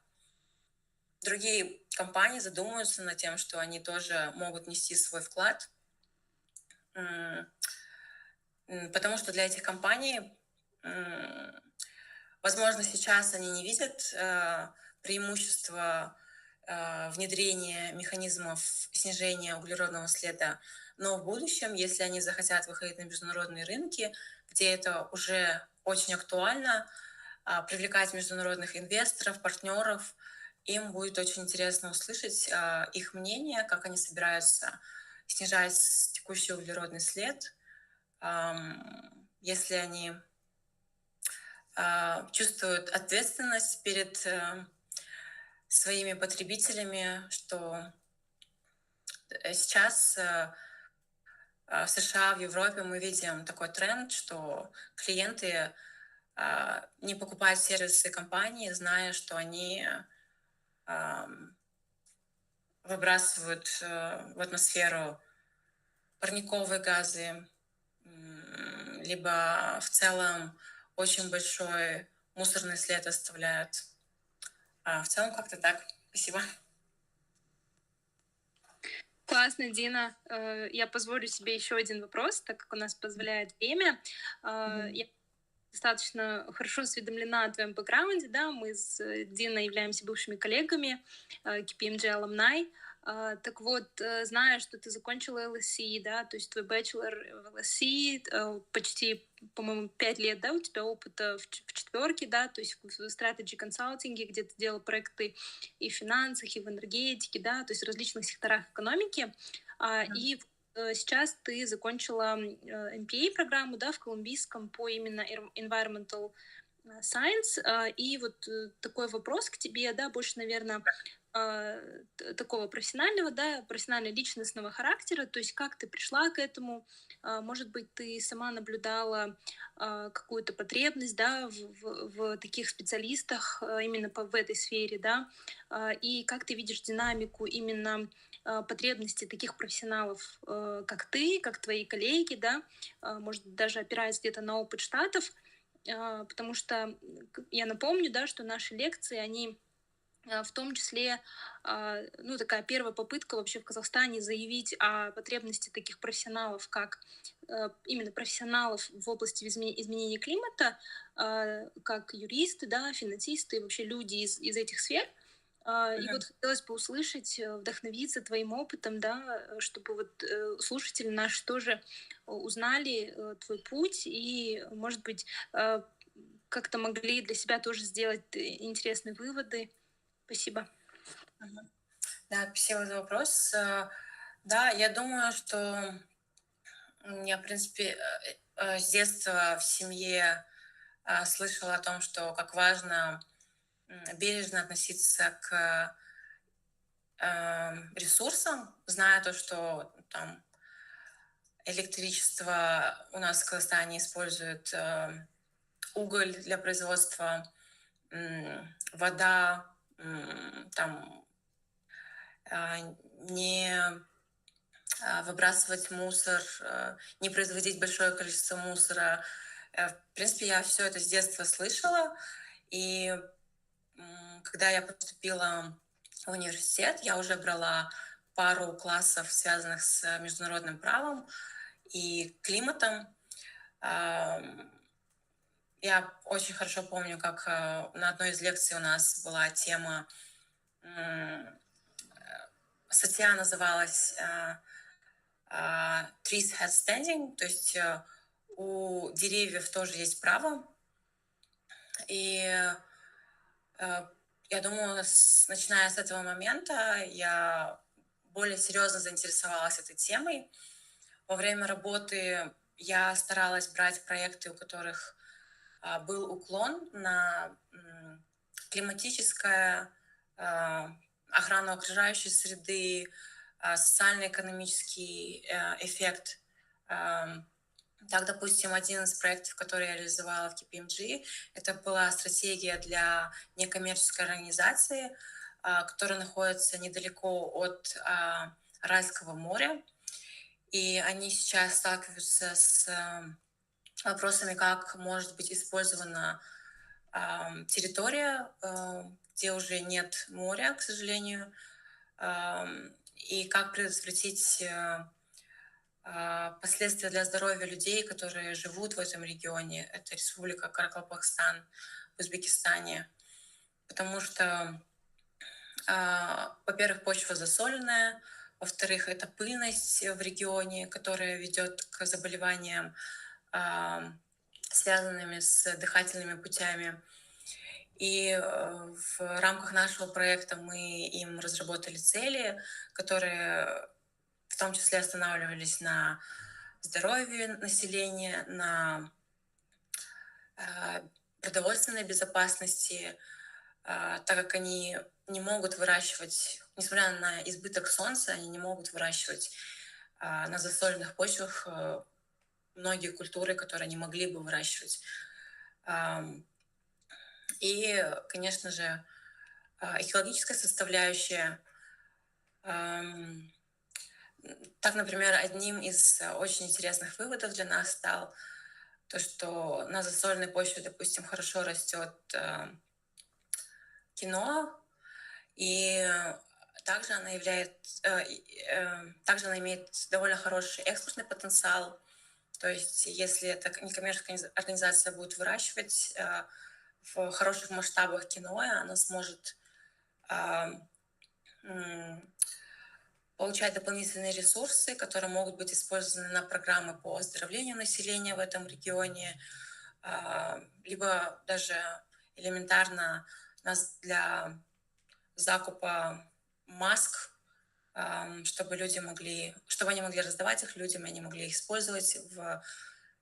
другие компании задумываются над тем, что они тоже могут нести свой вклад, потому что для этих компаний, возможно, сейчас они не видят преимущества внедрения механизмов снижения углеродного следа, но в будущем, если они захотят выходить на международные рынки, где это уже очень актуально, привлекать международных инвесторов, партнеров, им будет очень интересно услышать их мнение, как они собираются снижать текущий углеродный след, если они чувствуют ответственность перед своими потребителями, что сейчас в США, в Европе мы видим такой тренд, что клиенты не покупают сервисы компании, зная, что они выбрасывают в атмосферу парниковые газы, либо в целом очень большой мусорный след оставляют. В целом как-то так. Спасибо. Классно, Дина. Я позволю себе еще один вопрос, так как у нас позволяет время. Я достаточно хорошо осведомлена о твоем бэкграунде, да, мы с Диной являемся бывшими коллегами, KPMG alumni. Так вот, знаю, что ты закончила LSE, да, то есть твой бachelor в LSE, почти, по-моему, 5 лет, да, у тебя опыта в четверке, да, то есть в strategy консалтинге, где ты делал проекты и в финансах, и в энергетике, да, то есть в различных секторах экономики. И сейчас ты закончила MPA-программу, да, в колумбийском по именно environmental science. И вот такой вопрос к тебе, да, больше, наверное, такого профессионального, да, профессионально-личностного характера, то есть как ты пришла к этому, может быть, ты сама наблюдала какую-то потребность, да, в таких специалистах именно в этой сфере, да, и как ты видишь динамику именно потребности таких профессионалов, как ты, как твои коллеги, да, может быть, даже опираясь где-то на опыт Штатов, потому что я напомню, да, что наши лекции, они в том числе, ну, такая первая попытка вообще в Казахстане заявить о потребности таких профессионалов, как именно профессионалов в области изменения климата, как юристы, да, финансисты, вообще люди из этих сфер. И вот хотелось бы услышать, вдохновиться твоим опытом, да, чтобы вот слушатели наши тоже узнали твой путь и, может быть, как-то могли для себя тоже сделать интересные выводы. Спасибо. Да, спасибо за вопрос. Да, я думаю, что я, в принципе, с детства в семье слышала о том, что как важно бережно относиться к ресурсам, зная то, что там электричество у нас в Казахстане используют уголь для производства, вода, там не выбрасывать мусор, не производить большое количество мусора. В принципе, я все это с детства слышала, и когда я поступила в университет, я уже брала пару классов, связанных с международным правом и климатом. Я очень хорошо помню, как на одной из лекций у нас была тема, статья называлась «Trees have standing», то есть у деревьев тоже есть право. И я думаю, начиная с этого момента я более серьезно заинтересовалась этой темой. Во время работы я старалась брать проекты, у которых был уклон на климатическое, охрану окружающей среды, социально-экономический эффект. Так, допустим, один из проектов, который я реализовала в KPMG, это была стратегия для некоммерческой организации, которая находится недалеко от Аральского моря. И они сейчас сталкиваются с вопросами, как может быть использована территория, где уже нет моря, к сожалению, и как предотвратить последствия для здоровья людей, которые живут в этом регионе. Это Республика Каракалпакстан в Узбекистане. Потому что, во-первых, почва засоленная, во-вторых, это пыльность в регионе, которая ведет к заболеваниям, связанными с дыхательными путями. И в рамках нашего проекта мы им разработали цели, которые в том числе останавливались на здоровье населения, на продовольственной безопасности, так как они не могут выращивать, несмотря на избыток солнца, они не могут выращивать на засоленных почвах многие культуры, которые они могли бы выращивать. И, конечно же, экологическая составляющая. Так, например, одним из очень интересных выводов для нас стал то, что на засоленной почве, допустим, хорошо растет киноа, и также она имеет довольно хороший экспортный потенциал. То есть если эта некоммерческая организация будет выращивать в хороших масштабах киноа, она сможет получать дополнительные ресурсы, которые могут быть использованы на программы по оздоровлению населения в этом регионе, либо даже элементарно для закупа маск, чтобы они могли раздавать их людям, и они могли их использовать в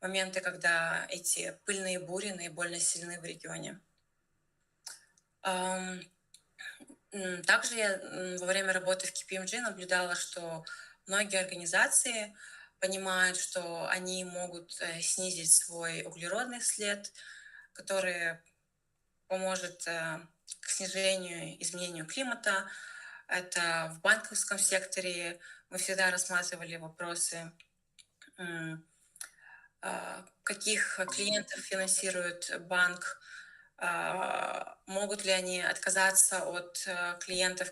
моменты, когда эти пыльные бури наиболее сильны в регионе. Также я во время работы в KPMG наблюдала, что многие организации понимают, что они могут снизить свой углеродный след, который поможет к снижению изменению климата. Это в банковском секторе мы всегда рассматривали вопросы, каких клиентов финансирует банк, могут ли они отказаться от клиентов,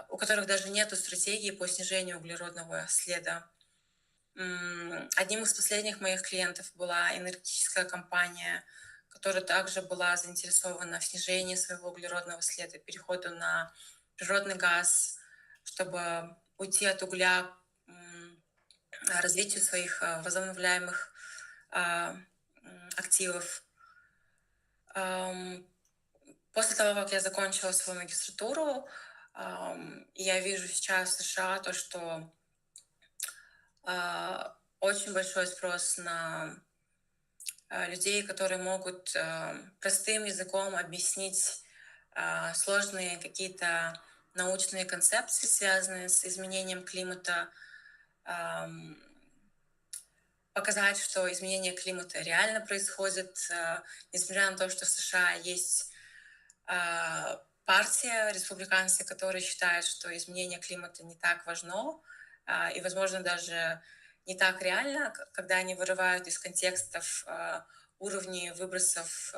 у которых даже нет стратегии по снижению углеродного следа. Одним из последних моих клиентов была энергетическая компания, которая также была заинтересована в снижении своего углеродного следа, переходу на природный газ, чтобы уйти от угля, развитию своих возобновляемых активов. После того, как я закончила свою магистратуру, я вижу сейчас в США то, что очень большой спрос на людей, которые могут простым языком объяснить сложные какие-то научные концепции, связанные с изменением климата, показать, что изменение климата реально происходит, несмотря на то, что в США есть партия, республиканцы, которые считают, что изменение климата не так важно, и, возможно, даже не так реально, когда они вырывают из контекстов уровни выбросов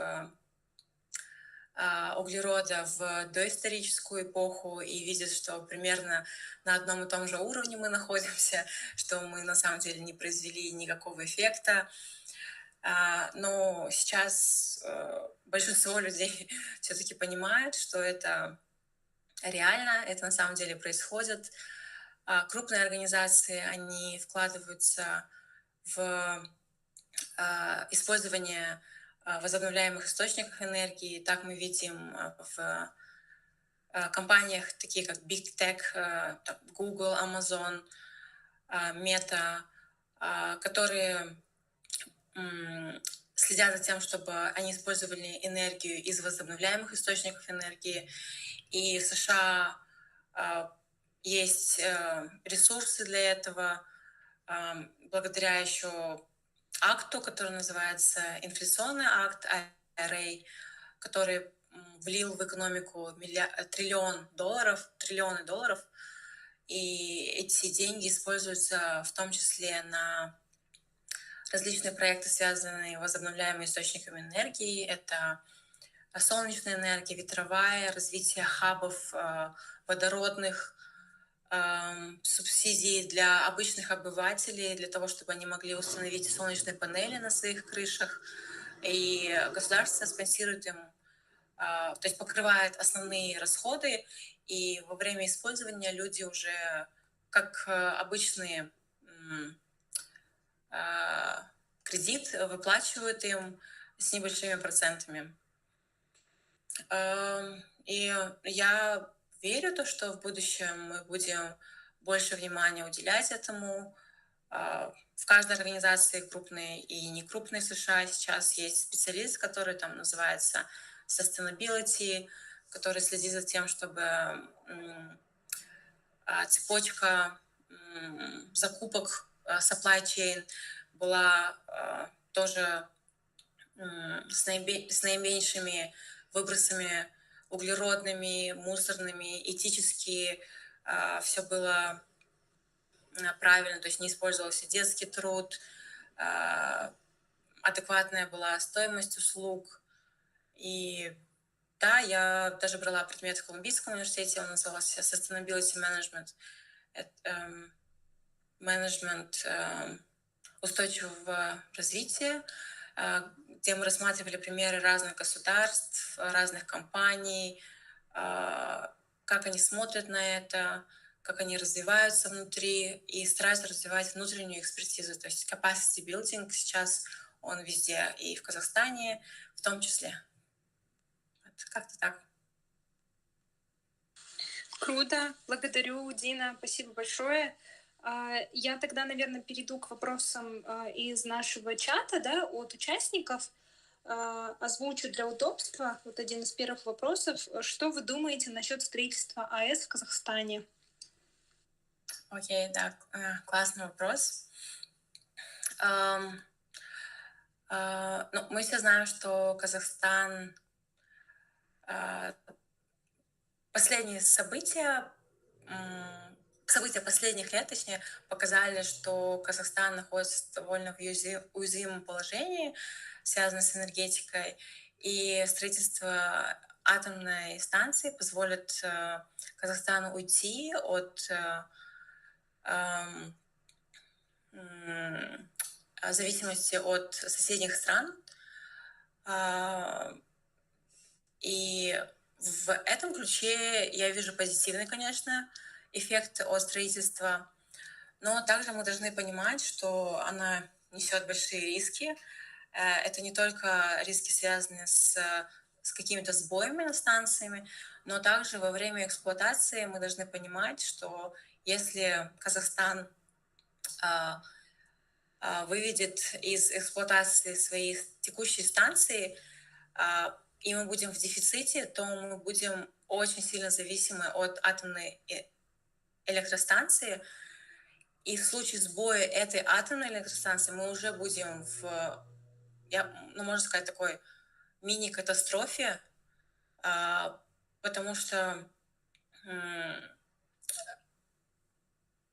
углерода в доисторическую эпоху и видят, что примерно на одном и том же уровне мы находимся, что мы на самом деле не произвели никакого эффекта. Но сейчас большинство людей все-таки понимает, что это реально, это на самом деле происходит. Крупные организации, они вкладываются в использование возобновляемых источников энергии. Так мы видим в компаниях, такие как Big Tech, Google, Amazon, Meta, которые следят за тем, чтобы они использовали энергию из возобновляемых источников энергии. И в США есть ресурсы для этого, благодаря еще акту, который называется инфляционный акт IRA, который влил в экономику триллионы долларов, и эти деньги используются в том числе на различные проекты, связанные с возобновляемыми источниками энергии. Это солнечная энергия, ветровая, развитие хабов водородных, субсидии для обычных обывателей, для того, чтобы они могли установить солнечные панели на своих крышах. И государство спонсирует им, то есть покрывает основные расходы, и во время использования люди уже, как обычные кредит, выплачивают им с небольшими процентами. И я верю, то, что в будущем мы будем больше внимания уделять этому. В каждой организации, крупной и некрупной в США, сейчас есть специалист, который там называется sustainability, который следит за тем, чтобы цепочка закупок, supply chain была тоже с наименьшими выбросами углеродными, мусорными, этически все было правильно, то есть не использовался детский труд, адекватная была стоимость услуг. И да, я даже брала предмет в Колумбийском университете, он назывался Sustainability Management, менеджмент устойчивого развития, где мы рассматривали примеры разных государств, разных компаний, как они смотрят на это, как они развиваются внутри и стараются развивать внутреннюю экспертизу. То есть capacity building сейчас он везде, и в Казахстане в том числе. Вот, как-то так. Круто, благодарю, Дина, спасибо большое. Я тогда, наверное, перейду к вопросам из нашего чата, да, от участников. Озвучу для удобства. Вот один из первых вопросов. Что вы думаете насчет строительства АЭС в Казахстане? Окей, да, классный вопрос. Ну, мы все знаем, что Казахстан... Последние события последних лет, точнее, показали, что Казахстан находится в довольно уязвимом положении, связанном с энергетикой, и строительство атомной станции позволит Казахстану уйти от зависимости от соседних стран. И в этом ключе я вижу позитивный, конечно, эффект от строительства, но также мы должны понимать, что она несет большие риски. Это не только риски, связанные с какими-то сбоями на станциями, но также во время эксплуатации мы должны понимать, что если Казахстан выведет из эксплуатации свои текущие станции, и мы будем в дефиците, то мы будем очень сильно зависимы от атомной электростанции. И в случае сбоя этой атомной электростанции мы уже будем можно сказать, такой мини-катастрофе, потому что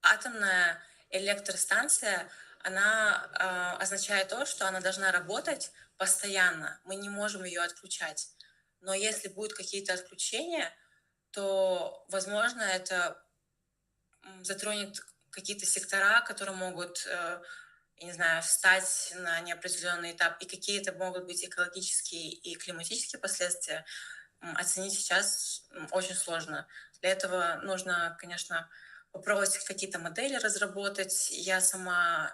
атомная электростанция, она означает то, что она должна работать постоянно. Мы не можем ее отключать. Но если будут какие-то отключения, то, возможно, это затронет какие-то сектора, которые могут я не знаю, встать на неопределенный этап, и какие-то могут быть экологические и климатические последствия, оценить сейчас очень сложно. Для этого нужно, конечно, попробовать какие-то модели разработать. Я сама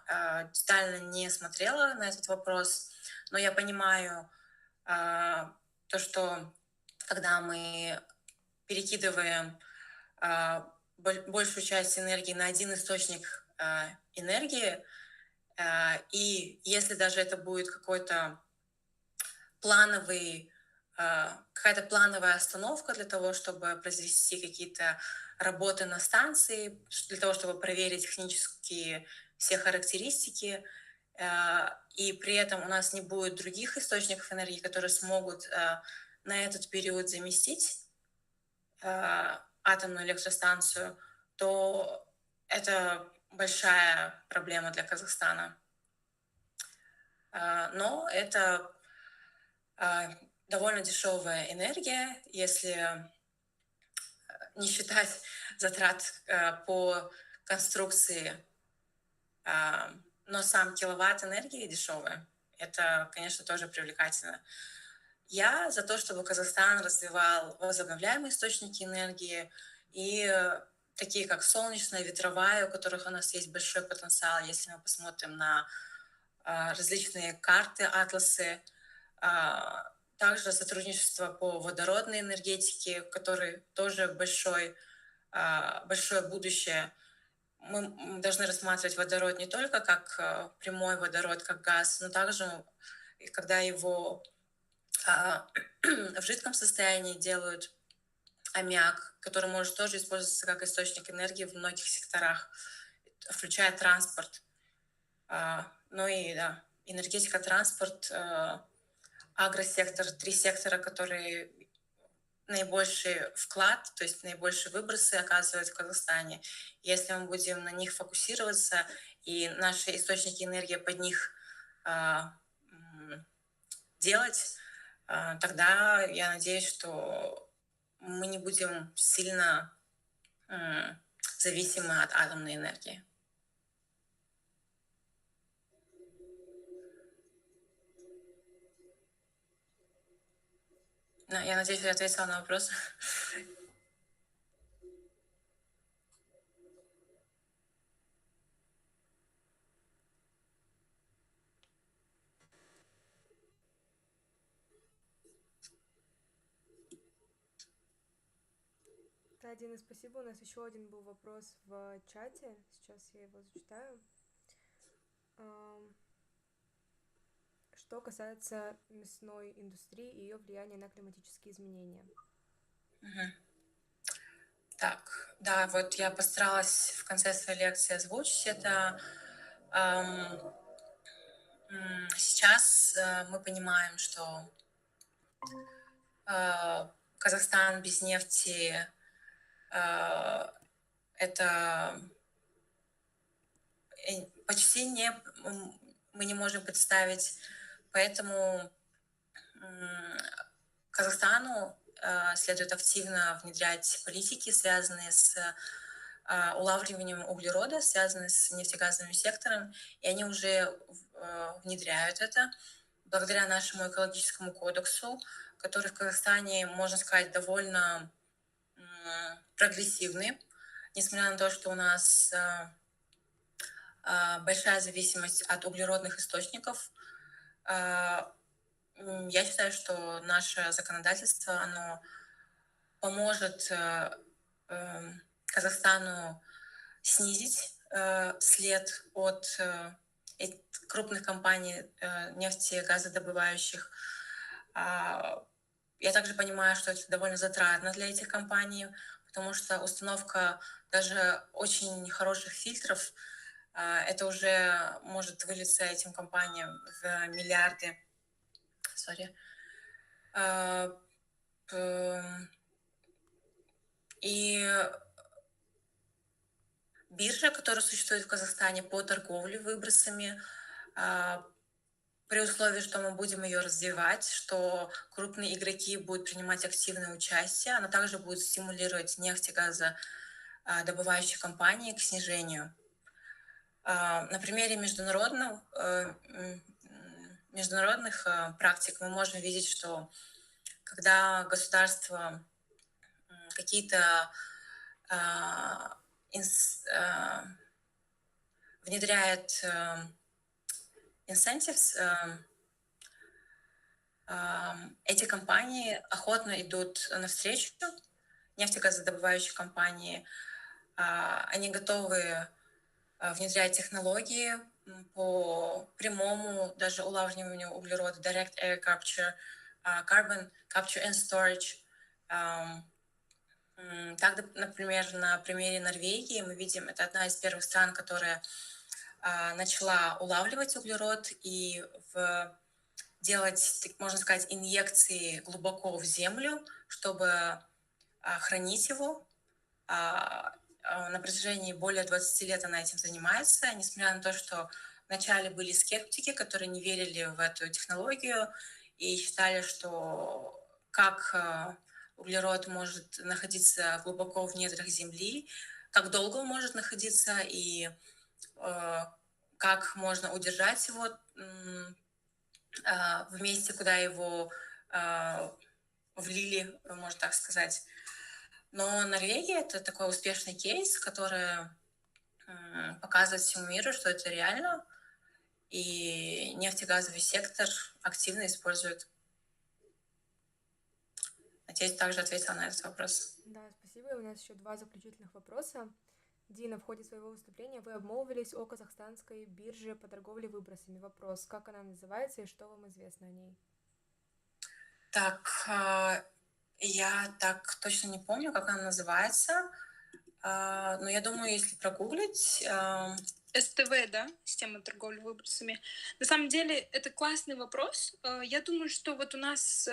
детально не смотрела на этот вопрос, но я понимаю то, что когда мы перекидываем большую часть энергии на один источник энергии, и если даже это будет какой-то какая-то плановая остановка для того, чтобы произвести какие-то работы на станции, для того, чтобы проверить технические все характеристики, и при этом у нас не будет других источников энергии, которые смогут на этот период заместить атомную электростанцию, то это большая проблема для Казахстана. Но это довольно дешевая энергия, если не считать затрат по конструкции. Но сам киловатт энергии дешевый. Это, конечно, тоже привлекательно. Я за то, чтобы Казахстан развивал возобновляемые источники энергии и такие как солнечная, ветровая, у которых у нас есть большой потенциал, если мы посмотрим на различные карты, атласы. Также сотрудничество по водородной энергетике, в которой тоже большое будущее. Мы должны рассматривать водород не только как прямой водород, как газ, но также, когда его в жидком состоянии делают аммиак, который может тоже использоваться как источник энергии в многих секторах, включая транспорт. Ну и да, энергетика, транспорт, агросектор, 3 сектора, которые наибольший вклад, то есть наибольшие выбросы оказывают в Казахстане. Если мы будем на них фокусироваться и наши источники энергии под них делать, тогда я надеюсь, что мы не будем сильно зависимы от атомной энергии. Я надеюсь, я ответила на вопрос. Да, Дина, спасибо. У нас еще один был вопрос в чате. Сейчас я его зачитаю. Что касается мясной индустрии и ее влияния на климатические изменения. Так, да, вот я постаралась в конце своей лекции озвучить это. Сейчас мы понимаем, что Казахстан без нефти это почти мы не можем представить, поэтому Казахстану следует активно внедрять политики, связанные с улавливанием углерода, связанные с нефтегазовым сектором, и они уже внедряют это благодаря нашему экологическому кодексу, который в Казахстане, можно сказать, довольно прогрессивный, несмотря на то, что у нас большая зависимость от углеродных источников. Я считаю, что наше законодательство, оно поможет Казахстану снизить след от крупных компаний нефтегазодобывающих. Я также понимаю, что это довольно затратно для этих компаний, потому что установка даже очень хороших фильтров, это уже может вылиться этим компаниям в миллиарды. И биржа, которая существует в Казахстане по торговле выбросами, при условии, что мы будем ее развивать, что крупные игроки будут принимать активное участие, она также будет стимулировать нефтегазодобывающие компании к снижению. На примере международных практик мы можем видеть, что когда государство какие-то внедряет incentives, эти компании охотно идут навстречу, нефтегазодобывающие компании, они готовы внедрять технологии по прямому даже улавливанию углерода, direct air capture, carbon capture and storage. Так, например, на примере Норвегии мы видим, это одна из первых стран, которая начала улавливать углерод и делать, можно сказать, инъекции глубоко в землю, чтобы хранить его. На протяжении более 20 лет она этим занимается, несмотря на то, что вначале были скептики, которые не верили в эту технологию и считали, что как углерод может находиться глубоко в недрах Земли, как долго он может находиться и как можно удержать его в месте, куда его влили, можно так сказать. Но Норвегия — это такой успешный кейс, который показывает всему миру, что это реально, и нефтегазовый сектор активно использует. Надеюсь, также ответила на этот вопрос. Да, спасибо. И у нас еще 2 заключительных вопроса. Дина, в ходе своего выступления вы обмолвились о казахстанской бирже по торговле выбросами. Вопрос, как она называется и что вам известно о ней? Так, я так точно не помню, как она называется, но я думаю, если прогуглить... СТВ, да, система торговли выбросами. На самом деле, это классный вопрос. Я думаю, что вот у нас,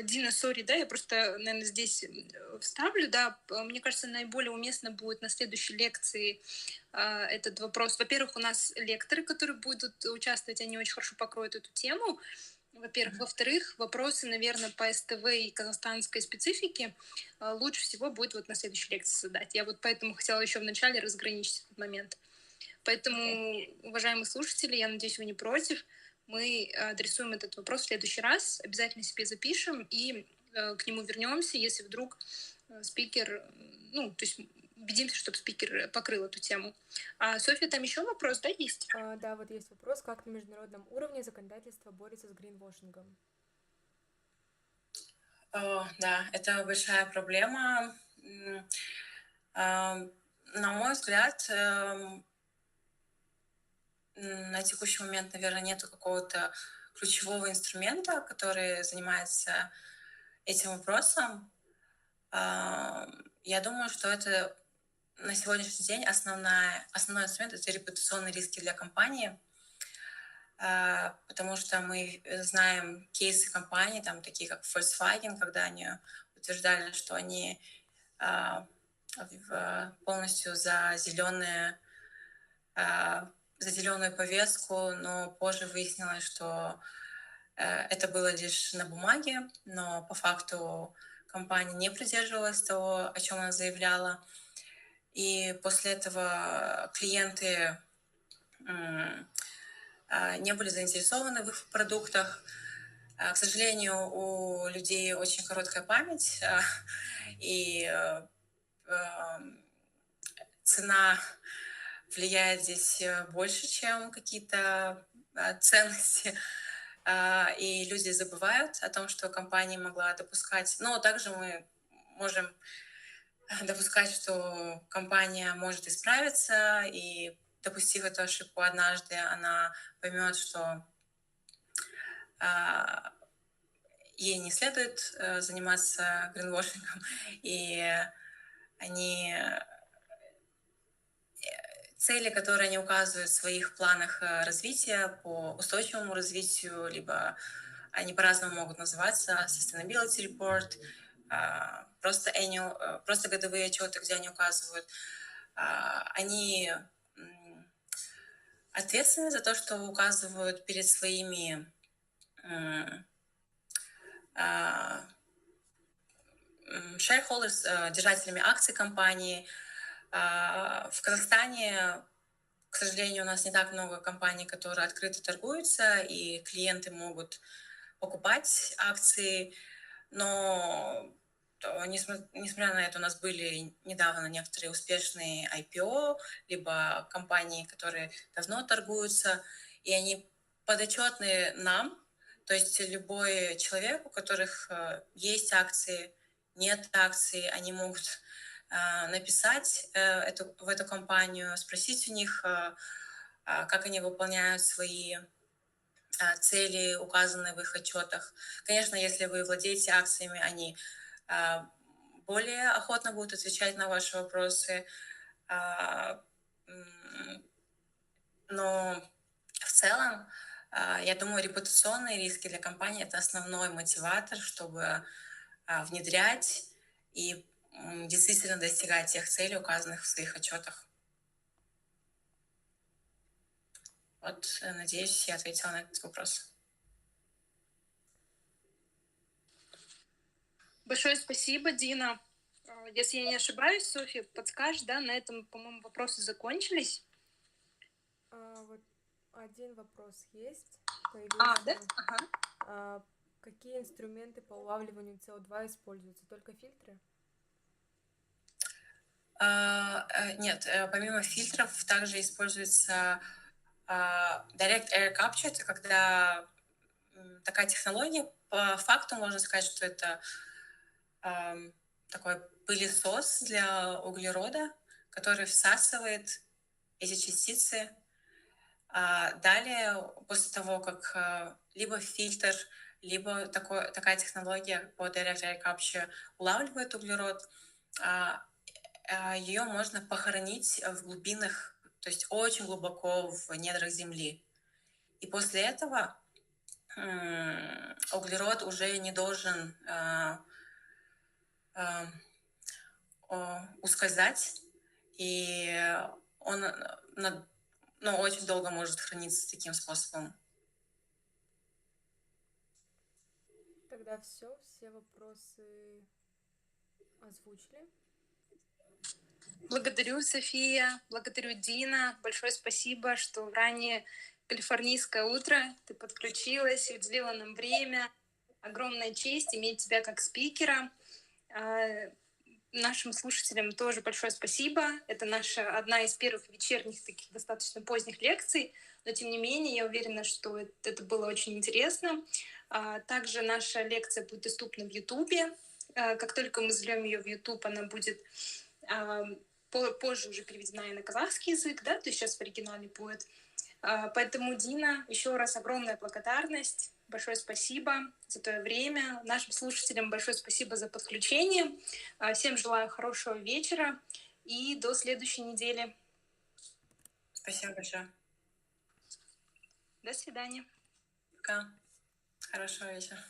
Дина, сори, да, я просто, наверное, здесь вставлю, да, мне кажется, наиболее уместно будет на следующей лекции этот вопрос. Во-первых, у нас лекторы, которые будут участвовать, они очень хорошо покроют эту тему. Во-первых. Во-вторых, вопросы, наверное, по СТВ и казахстанской специфике лучше всего будет вот на следующей лекции задать. Я вот поэтому хотела еще вначале разграничить этот момент. Поэтому, уважаемые слушатели, я надеюсь, вы не против. Мы адресуем этот вопрос в следующий раз, обязательно себе запишем и к нему вернемся, если вдруг спикер, ну, то есть убедимся, чтобы спикер покрыл эту тему. Софья, там еще вопрос, да, есть? Да, вот есть вопрос, как на международном уровне законодательство борется с гринвошингом? Да, это большая проблема. На мой взгляд, на текущий момент, наверное, нету какого-то ключевого инструмента, который занимается этим вопросом. Я думаю, что это на сегодняшний день основной инструмент — это репутационные риски для компании, потому что мы знаем кейсы компаний, там, такие как Volkswagen, когда они утверждали, что они полностью за зеленую повестку, но позже выяснилось, что это было лишь на бумаге, но по факту компания не придерживалась того, о чем она заявляла. И после этого клиенты не были заинтересованы в их продуктах. К сожалению, у людей очень короткая память, и цена влияет здесь больше, чем какие-то ценности. И люди забывают о том, что компания могла допускать. Но также мы можем допускать, что компания может исправиться, и, допустив эту ошибку однажды, она поймет, что ей не следует заниматься гринвошингом, и цели, которые они указывают в своих планах развития по устойчивому развитию, либо они по-разному могут называться, Sustainability Report, просто годовые отчеты, где они указывают, они ответственны за то, что указывают перед своими shareholders, держателями акций компании. В Казахстане, к К сожалению, у нас не так много компаний, которые открыто торгуются, и клиенты могут покупать акции, но несмотря на это, у нас были недавно некоторые успешные IPO, либо компании, которые давно торгуются, и они подотчетны нам, то есть любой человек, у которых есть акции, нет акций, они могут написать в эту компанию, спросить у них, как они выполняют свои цели, указанные в их отчетах. Конечно, если вы владеете акциями, они более охотно будут отвечать на ваши вопросы, но в целом, я думаю, репутационные риски для компании — это основной мотиватор, чтобы внедрять и действительно достигать тех целей, указанных в своих отчетах. Вот, надеюсь, я ответила на этот вопрос. Большое спасибо, Дина. Если я не ошибаюсь, Софья, подскажешь, да, на этом, по-моему, вопросы закончились. Вот один вопрос есть. Появился. Да? Ага. Какие инструменты по улавливанию СО2 используются? Только фильтры? Нет, помимо фильтров также используется Direct Air Capture, это когда такая технология, по факту можно сказать, что это такой пылесос для углерода, который всасывает эти частицы. Далее, после того, как либо фильтр, либо такая технология по Direct Air Capture улавливает углерод, ее можно похоронить в глубинах, то есть очень глубоко в недрах Земли. И после этого углерод уже не должен ускользать, и он очень долго может храниться таким способом. Тогда все вопросы озвучили. Благодарю, София, благодарю, Дина. Большое спасибо, что в раннее калифорнийское утро ты подключилась и уделила нам время. Огромная честь иметь тебя как спикера. Нашим слушателям тоже большое спасибо. Это наша одна из первых вечерних таких достаточно поздних лекций, но тем не менее я уверена, что это было очень интересно. Также наша лекция будет доступна в Ютубе. Как только мы зальем ее в Ютуб, она будет позже уже переведена и на казахский язык, да, то есть сейчас в оригинале будет. Поэтому, Дина, еще раз огромная благодарность. Большое спасибо за твое время. Нашим слушателям большое спасибо за подключение. Всем желаю хорошего вечера и до следующей недели. Спасибо большое. До свидания. Пока. Хорошего вечера.